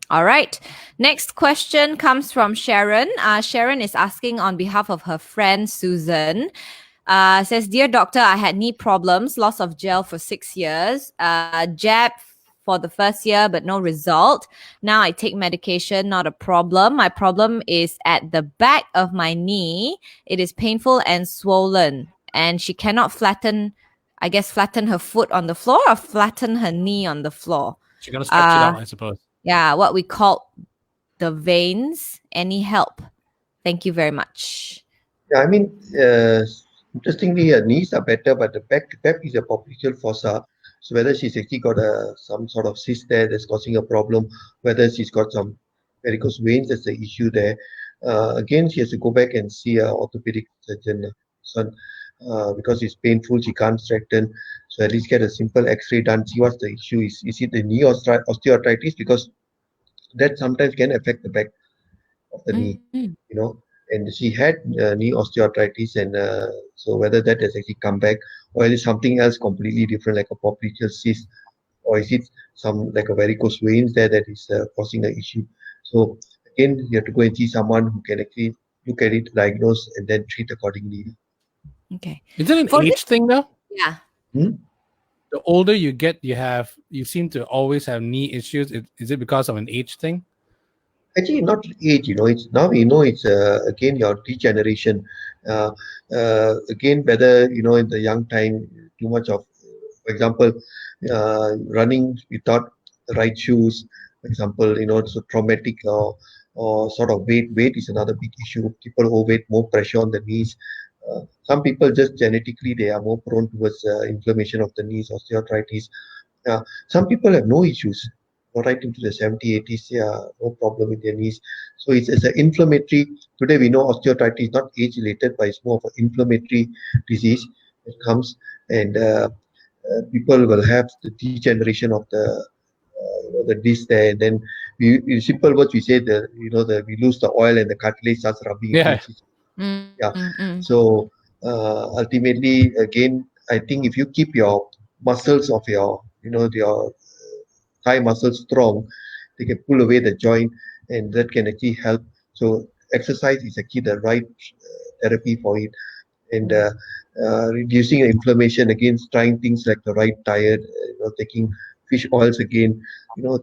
All right. Next question comes from Sharon. Sharon is asking on behalf of her friend Susan. Says, "Dear doctor, I had knee problems, loss of gel for 6 years, jab for the first year, but no result. Now I take medication, not a problem. My problem is at the back of my knee. It is painful and swollen, and she cannot flatten her foot on the floor or flatten her knee on the floor. She's gonna stretch it out, I suppose. Yeah, what we call the veins. Any help? Thank you very much." Yeah, I mean, interestingly, her knees are better, but the back is a popliteal fossa. So whether she's actually got some sort of cyst there that's causing a problem, whether she's got some varicose veins, that's the issue there. Again, she has to go back and see an orthopedic surgeon. So, because it's painful, she can't straighten. So at least get a simple X-ray done. See what's the issue. Is it the knee osteoarthritis? Because that sometimes can affect the back of the knee, you know. And she had knee osteoarthritis, and so whether that has actually come back, or is it something else completely different, like a popliteal cyst, or is it some like a varicose veins there that is causing the issue? So again, you have to go and see someone who can actually look at it, diagnose, and then treat accordingly. Okay. Is it an For age thing though? Yeah. The older you get, you seem to always have knee issues. Is it because of an age thing? Actually, not age, it's now it's again your degeneration. Uh, Again, whether in the young time, too much of, for example, running without the right shoes, for example, it's so traumatic, or sort of weight. Weight is another big issue. People overweight, more pressure on the knees. Some people just genetically they are more prone towards inflammation of the knees, osteoarthritis. Some people have no issues, right into the 70s, 80s, yeah, no problem with their knees. So it's an inflammatory. Today we know osteoarthritis is not age related, but it's more of an inflammatory disease that comes, and people will have the degeneration of the disc there. And then in simple words, we say we lose the oil and the cartilage starts rubbing Yeah. against each other. Yeah. So ultimately, again, I think if you keep your muscles of your thigh muscles strong, they can pull away the joint, and that can actually help. So exercise is actually the right therapy for it, and reducing inflammation, again, trying things like the right diet, taking fish oils again.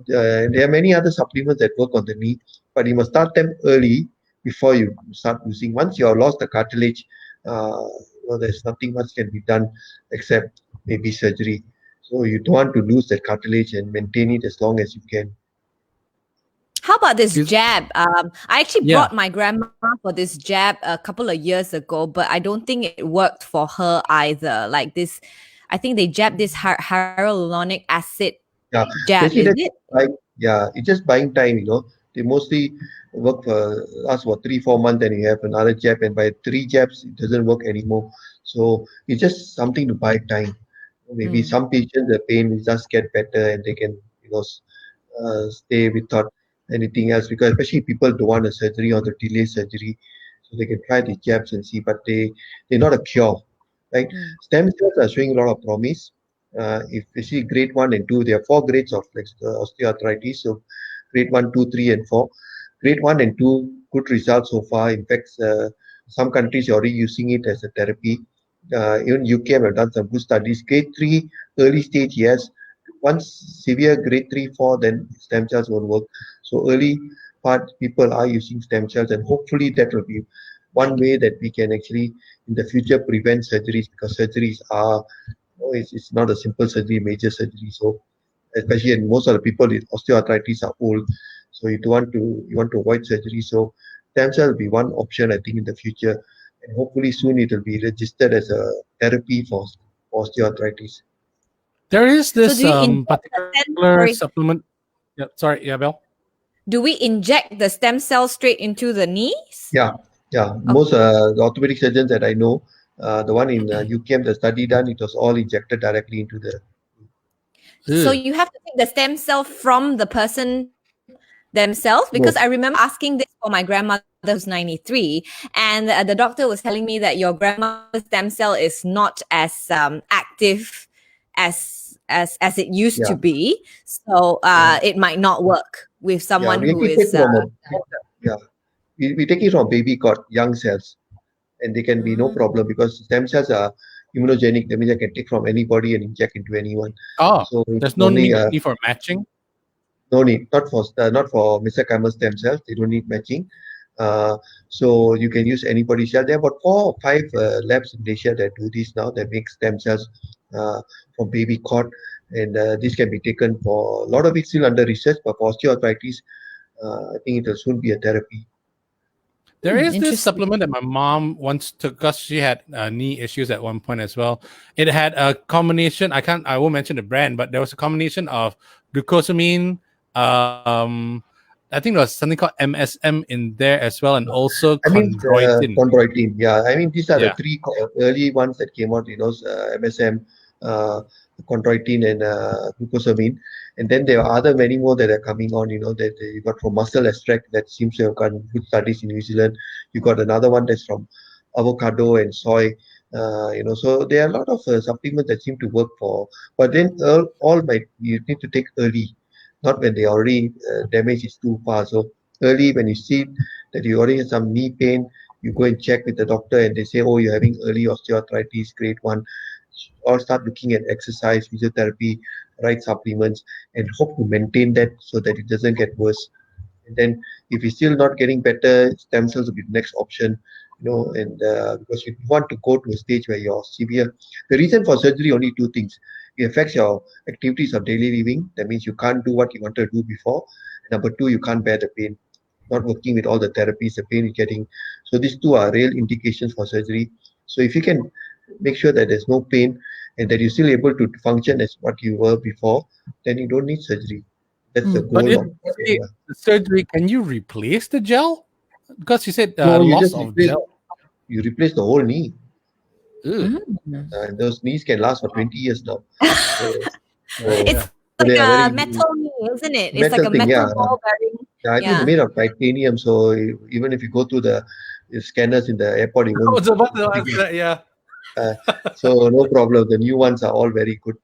There are many other supplements that work on the knee, but you must start them early before you start using. Once you have lost the cartilage, there's nothing much can be done except maybe surgery. So you don't want to lose that cartilage and maintain it as long as you can. How about this jab? I actually Yeah. brought my grandma for this jab a couple of years ago, but I don't think it worked for her either. Like this, I think they jabbed this hyaluronic acid Yeah, jab, basically is that's it? yeah, it's just buying time. They mostly work for us for 3 4 months, and you have another jab, and by 3 jabs it doesn't work anymore. So it's just something to buy time. Maybe some patients the pain will just get better and they can stay without anything else, because especially people don't want a surgery or the delay surgery, so they can try the jabs and see, but they're not a cure, right? Stem cells are showing a lot of promise. If you see grade 1 and 2, there are 4 grades of osteoarthritis. So grade 1, 2, 3, and 4. Grade 1 and 2, good results so far. In fact, some countries are already using it as a therapy. Even UK have done some good studies. Grade 3, early stage, yes. Once severe grade 3, 4, then stem cells won't work. So early part, people are using stem cells, and hopefully that will be one way that we can actually in the future prevent surgeries, because surgeries are it's not a simple surgery, major surgery. So especially, and most of the people with osteoarthritis are old, so you want to avoid surgery. So stem cell will be one option, I think, in the future, and hopefully soon it will be registered as a therapy for osteoarthritis. There is So this do you inject particular supplement. Yeah, sorry, yeah, Bel. Do we inject the stem cells straight into the knees? Yeah, yeah. Most the orthopedic surgeons that I know, the one in UKM, the study done, it was all injected directly into the. So Ugh. you have to take the stem cell from the person themselves, because No. I remember asking this for my grandmother who's 93, and the doctor was telling me that your grandmother's stem cell is not as active as it used to Yeah, be, so yeah, it might not work with yeah. someone We who actually take is from a older. yeah. We take it from baby cord, young cells, and they can be no Mm. problem because stem cells are immunogenic. That means I can take from anybody and inject into anyone. Oh, So it's there's no only need for matching. no need, not for mesenchymal stem cells. They don't need matching. Uh, so you can use anybody's cell. There are about 4 or 5 labs in Malaysia that do this now. That make stem cells uh, from baby cord, and this can be taken for a lot of it still under research. But for osteoarthritis, I think it will soon be a therapy. There is this Interesting. supplement that my mom once took because she had knee issues at one point as well. It had a combination. I won't mention the brand, but there was a combination of glucosamine. I think there was something called MSM in there as well, and also I mean, chondroitin. chondroitin. Yeah, I mean, these are the Yeah. three early ones that came out. MSM, uh, chondroitin, and glucosamine. And then there are other many more that are coming on. That you got from muscle extract that seems to have got good studies in New Zealand. You got another one that's from avocado and soy. So there are a lot of supplements that seem to work for. But then all might you need to take early, not when they already damage is too far. So early when you see that you already have some knee pain, you go and check with the doctor and they say, oh, you're having early osteoarthritis, grade 1, or start looking at exercise, physiotherapy, right supplements, and hope to maintain that so that it doesn't get worse. And then if you're still not getting better, stem cells will be the next option, and because you want to go to a stage where you're severe. The reason for surgery, only two things. It affects your activities of daily living. That means you can't do what you wanted to do before. Number two, you can't bear the pain, not working with all the therapies, the pain you're getting. So these two are real indications for surgery. So if you can make sure that there's no pain and that you're still able to function as what you were before, then you don't need surgery. That's the Mm. But goal it of say yeah. the surgery. Can you replace the gel? Because you said No, you loss just of replace gel. you replace the whole knee. Ugh. Mm. And those knees can last for 20 years now. So, Yeah, so, It's yeah. so like they are a very metal knee, isn't it? It's like metal a thing. Yeah, metal ball bearing. yeah. I think it's Yeah. made of titanium. So even if you go through the scanners in the airport, it I won't. was about to ask that. Yeah. Uh, so no problem. The new ones are all very good.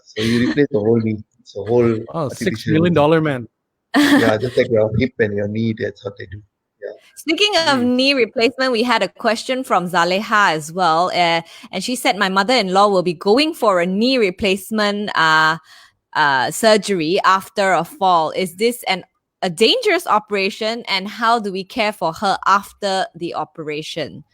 So you replace the whole knee. It's a whole Oh, six artificial million knee. dollar man. Yeah, just like your hip and your knee. That's what they do. Yeah. Speaking of Mm. knee replacement, we had a question from Zaleha as well. And she said, my mother in law will be going for a knee replacement surgery after a fall. Is this a dangerous operation? And how do we care for her after the operation?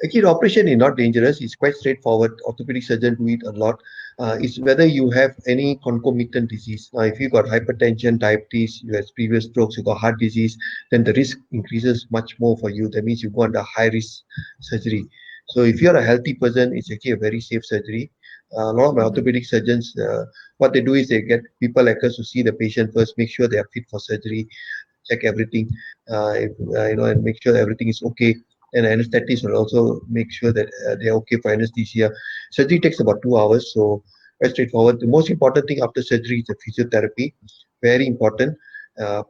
Actually, the operation is not dangerous. It's quite straightforward. Orthopedic surgeons do it a lot. It's whether you have any concomitant disease. Now, if you got hypertension, diabetes, you have previous strokes, you got heart disease, then the risk increases much more for you. That means you go under high risk surgery. So if you're a healthy person, it's actually a very safe surgery. A lot of my Mhm. orthopedic surgeons, what they do is they get people like us to see the patient first, make sure they are fit for surgery, check everything, and make sure everything is okay. And anesthetists will also make sure that they're okay for anesthesia. Surgery takes about 2 hours, so very straightforward. The most important thing after surgery is the physiotherapy, very important.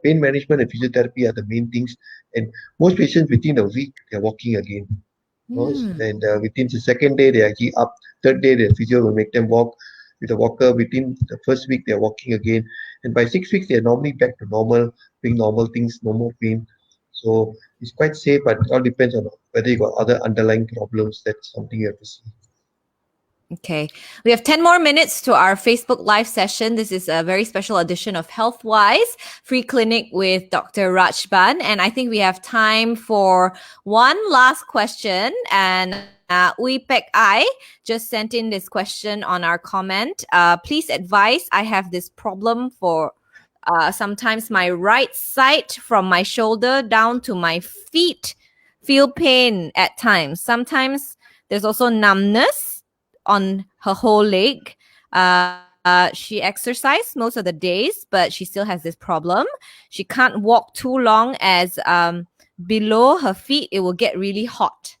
Pain management and physiotherapy are the main things. And most patients within a week they're walking again. Mm. And within the second day they're actually up. Third day the physio will make them walk with a walker. Within the first week they're walking again, and by 6 weeks they're normally back to normal, doing normal things, no more pain. So it's quite safe, but it all depends on whether you got other underlying problems. That's something you have to see. Okay. We have 10 more minutes to our Facebook Live session. This is a very special edition of Healthwise, free clinic with Dr. Rajban. And I think we have time for one last question. And Uipek I just sent in this question on our comment. Please advise, I have this problem for sometimes my right side from my shoulder down to my feet feel pain at times. Sometimes there's also numbness on her whole leg. She exercised most of the days, but she still has this problem. She can't walk too long, as below her feet it will get really hot.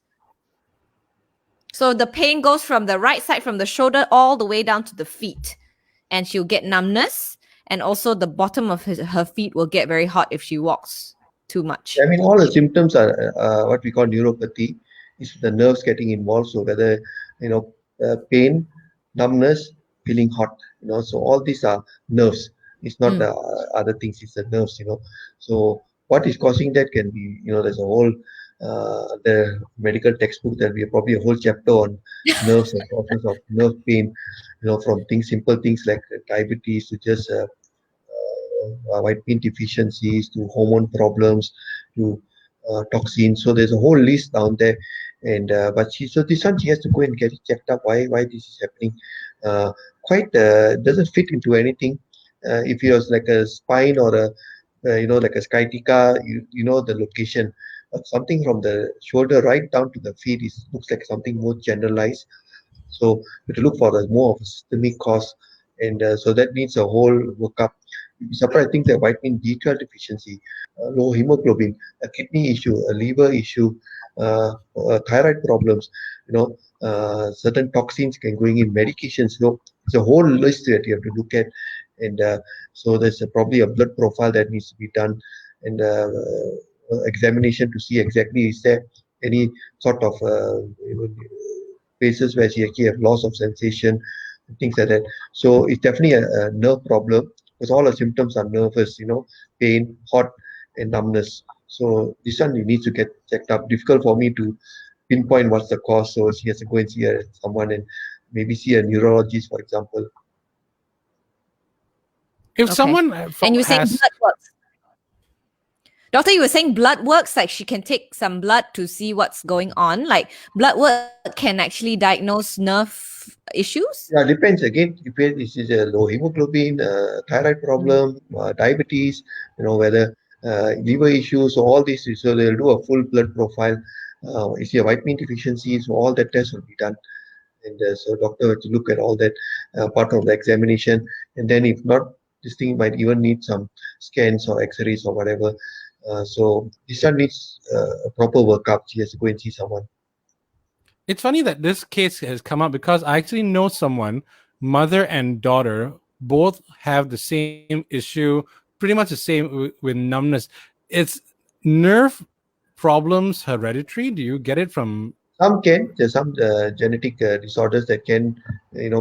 So the pain goes from the right side, from the shoulder all the way down to the feet, and she'll get numbness, and also the bottom of her feet will get very hot if she walks too much. I mean, all the symptoms are what we call neuropathy. Is the nerves getting involved? So whether pain, numbness, feeling hot. So all these are nerves. It's not the other things. It's the nerves. So what is causing that can be, there's a whole the medical textbook. There'll be probably a whole chapter on nerves and causes of nerve pain. From simple things like diabetes to just vitamin deficiencies to hormone problems to toxins. So there's a whole list down there. And but this one she has to go and get it checked up. Why this is happening? Quite doesn't fit into anything. If it was like a spine or a like a sciatica, you know the location. But something from the shoulder right down to the feet looks like something more generalized. So we have to look for more of a systemic cause, and so that needs a whole workup. You'd be surprised. I think the vitamin B12 deficiency, low hemoglobin, a kidney issue, a liver issue, thyroid problems. Certain toxins can going in medications. So it's a whole list that you have to look at, and so there's probably a blood profile that needs to be done, and examination to see exactly is there any sort of places where she actually have loss of sensation, things like that. So it's definitely a nerve problem because all the symptoms are nervous, pain, hot, and numbness. So this one you need to get checked up. Difficult for me to pinpoint what's the cause. So she has to go and see someone and maybe see a neurologist, for example. If someone and you're saying has blood works. Doctor, you were saying blood works, like she can take some blood to see what's going on. Like blood work can actually diagnose nerve issues? Yeah, depends. Again, if this is a low hemoglobin, thyroid problem, diabetes, whether liver issues, so all these. So they'll do a full blood profile. Is there vitamin deficiency? So all that tests will be done. And so doctor will to look at all that part of the examination. And then if not, this thing might even need some scans or x-rays or whatever. So this one needs a proper workup. She has to go and see someone. It's funny that this case has come up because I actually know someone, mother and daughter, both have the same issue, pretty much the same with numbness. It's nerve problems hereditary. Do you get it from? There's some genetic disorders that can,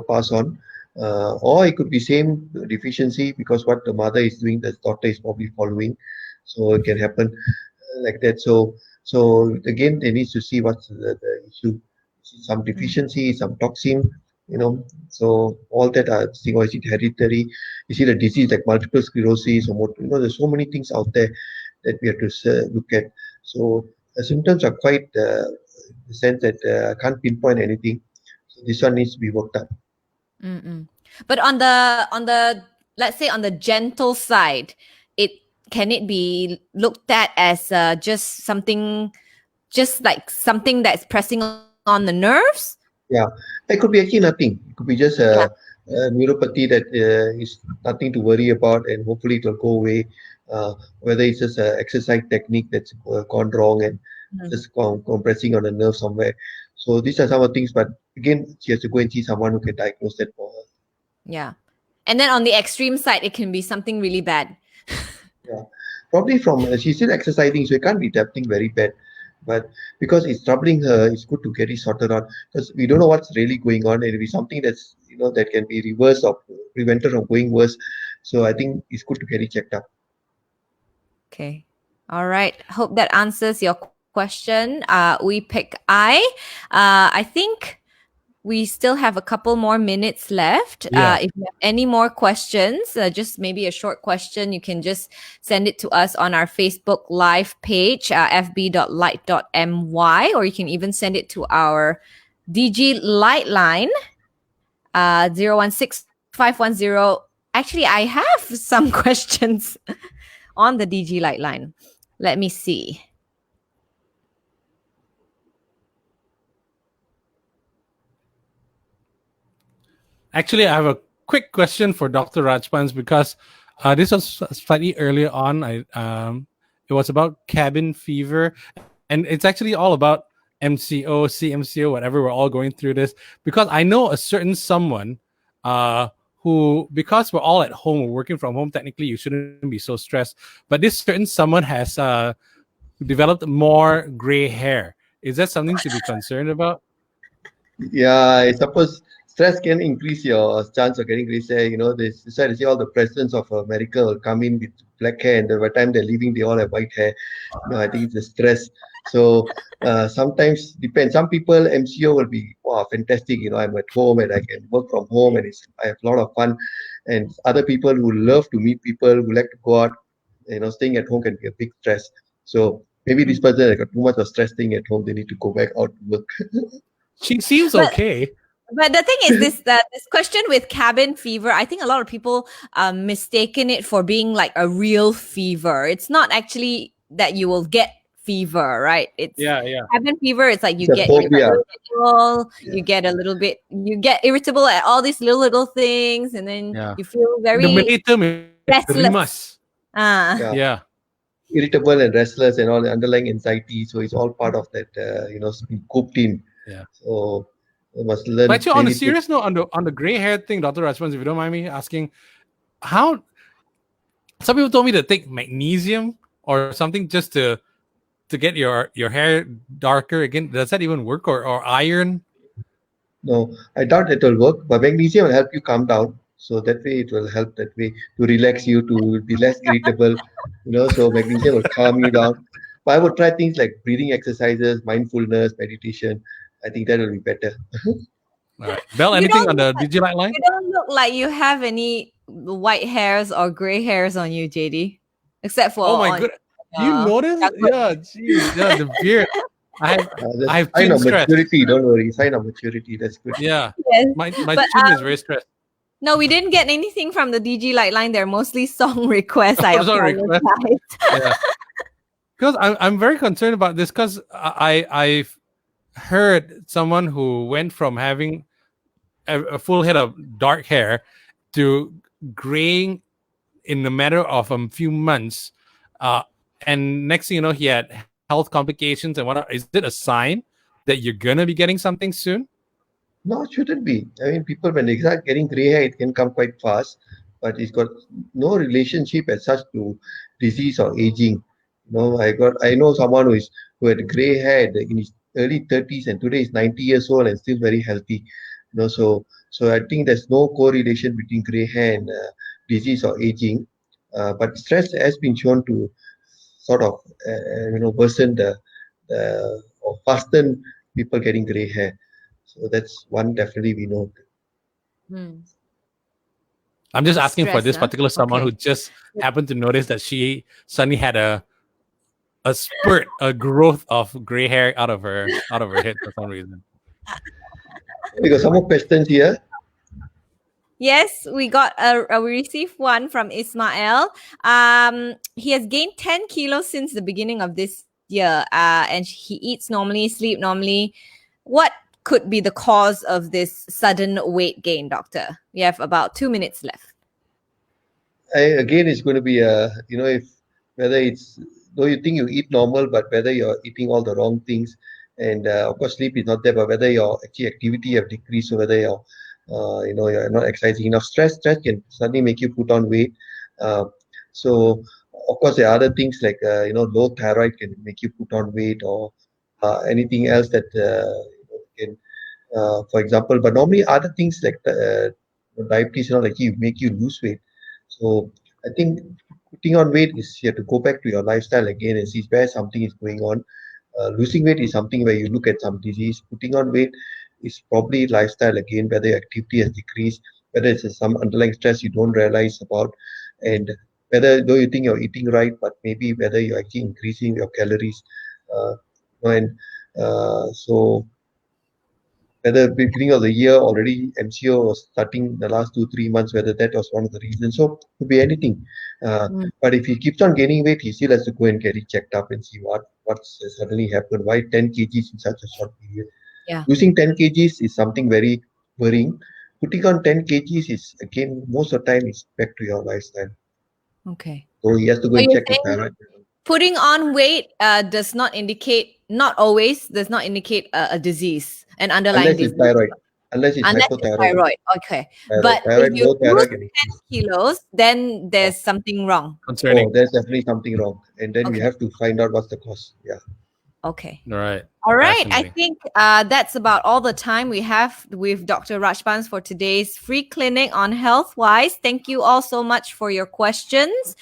pass on. Or it could be same deficiency because what the mother is doing, the daughter is probably following. So it can happen like that. So again, they need to see what's the issue. Some deficiency, some toxin, so all that are seeing, or is it hereditary? Is it a disease like multiple sclerosis or there's so many things out there that we have to look at. So the symptoms are quite in the sense that I can't pinpoint anything. So this one needs to be worked out. But on the let's say on the gentle side, can it be looked at as just like something that's pressing on the nerves? Yeah, it could be actually nothing. It could be just a neuropathy that is nothing to worry about, and hopefully it will go away. Whether it's just an exercise technique that's gone wrong and just compressing on the nerve somewhere. So these are some of the things, but again, she has to go and see someone who can diagnose that for her. Yeah. And then on the extreme side, it can be something really bad. Yeah, probably she's still exercising, so it can't be something very bad. But because it's troubling her, it's good to get it sorted out because we don't know what's really going on. It'll be something that's that can be reversed or prevented from going worse. So I think it's good to get it checked out. Okay. All right. Hope that answers your question. We pick I. I think we still have a couple more minutes left. Yeah. If you have any more questions, just maybe a short question, you can just send it to us on our Facebook Live page, fb.lite.my, or you can even send it to our DG Light line, 016510. Actually, I have some questions on the DG Light line. Let me see. Actually, I have a quick question for Dr. Rajbans because this was slightly earlier on. It was about cabin fever, and it's actually all about MCO, CMCO, whatever. We're all going through this because I know a certain someone who, because we're all at home, we're working from home. Technically, you shouldn't be so stressed, but this certain someone has developed more gray hair. Is that something to be concerned about? Yeah, I suppose stress can increase your chance of getting gray hair. This is why they say all the presidents of America will come in with black hair, and by the time they're leaving, they all have white hair. I think it's the stress. So sometimes depends. Some people MCO will be wow fantastic. I'm at home and I can work from home and I have a lot of fun. And other people who love to meet people, who like to go out, staying at home can be a big stress. So maybe this person has got too much of stress staying at home. They need to go back out to work. She seems But- okay. But the thing is, this question with cabin fever, I think a lot of people mistaken it for being like a real fever. It's not actually that you will get fever, right? It's Yeah. cabin fever. It's like you It's a get phobia. irritable, you get irritable at all these little things, and then Yeah. you feel The very Malay term is restless. rimas. Yeah. Yeah. Irritable and restless and all the underlying anxiety. So it's all part of that, cooped in. Yeah. So you must learn. But actually, on a really serious note, on the gray hair thing, Dr. Rajpans, if you don't mind me asking, how some people told me to take magnesium or something just to get your hair darker again. Does that even work? Or iron? No, I doubt it will work, but magnesium will help you calm down. So that way it will help that way to relax you, to be less irritable. So magnesium will calm you down. But I would try things like breathing exercises, mindfulness, meditation. I think that will be better. All right. Bel, You anything don't on the look like- DigiLite line? You don't look like you have any white hairs or gray hairs on you, JD, except for Oh my on- god. You notice? Yeah, geez. Yeah, the beard. I That's have sign chin of stress. maturity. Don't worry, sign of maturity. That's good. Yeah. Yes. My But, chin is very stressed. No, we didn't get anything from the DG Light line. They're mostly song requests. I Song apologize. requests. Yeah. Because I'm very concerned about this because I've heard someone who went from having a full head of dark hair to graying in a matter of a few months. And next thing you know, he had health complications and whatnot. Is it a sign that you're going to be getting something soon? No, it shouldn't be. I mean, people, when they start getting gray hair, it can come quite fast, but it's got no relationship as such to disease or aging. I know someone who had gray hair in his early 30s and today is 90 years old and still very healthy. So I think there's no correlation between gray hair and disease or aging. But stress has been shown to sort of, worsen or fasten people getting gray hair. So that's one definitely we know. I'm just asking for Stress, this huh? particular someone Okay. who just happened to notice that she suddenly had a spurt, a growth of gray hair out of her head for some reason. We got some more questions here. Yes, we received one from Ismail. He has gained 10 kilos since the beginning of this year, and he eats normally, sleep normally. What could be the cause of this sudden weight gain, doctor? We have about 2 minutes left. Again, it's going to be if whether it's though you think you eat normal, but whether you're eating all the wrong things, and of course sleep is not there, but whether your actually activity have decreased, or whether you're not exercising enough. Stress can suddenly make you put on weight. So of course there are other things like low thyroid can make you put on weight, or anything else that can, for example. But normally other things like diabetes, like you make you lose weight. So I think putting on weight is you have to go back to your lifestyle again and see where something is going on. Losing weight is something where you look at some disease. Putting on weight is probably lifestyle again, whether your activity has decreased, whether it's some underlying stress you don't realize about, and whether though you think you're eating right, but maybe whether you're actually increasing your calories. So whether beginning of the year already MCO was starting the last 2-3 months, whether that was one of the reasons. So it could be anything. But if he keeps on gaining weight, he still has to go and get it checked up and see what's suddenly happened. Why 10 kgs in such a short period? Yeah. Losing 10 kgs is something very worrying. putting on 10 kgs is, again, most of the time is back to your lifestyle. Okay. So he has to go So and you're check his saying thyroid. putting on weight does not indicate, not always, does not indicate a disease, an underlying Unless it's disease. thyroid. Unless it's Unless it's hypothyroid. thyroid. Okay. Thyroid. But if Thyroid, you low lose thyroid can 10 increase. kilos, then there's something wrong. Concerning. Oh, there's definitely something wrong. And then we Okay. have to find out what's the cause. Yeah. Okay. All right. All right. I Fascinating. think that's about all the time we have with Dr. Rajbans for today's free clinic on HealthWise. Thank you all so much for your questions.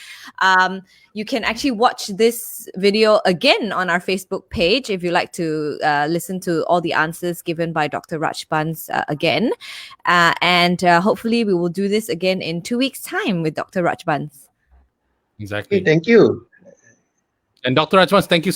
You can actually watch this video again on our Facebook page if you like to listen to all the answers given by Dr. Rajbans again. And hopefully we will do this again in 2 weeks' time with Dr. Rajbans. Exactly. Okay, thank you. And Dr. Rajbans, thank you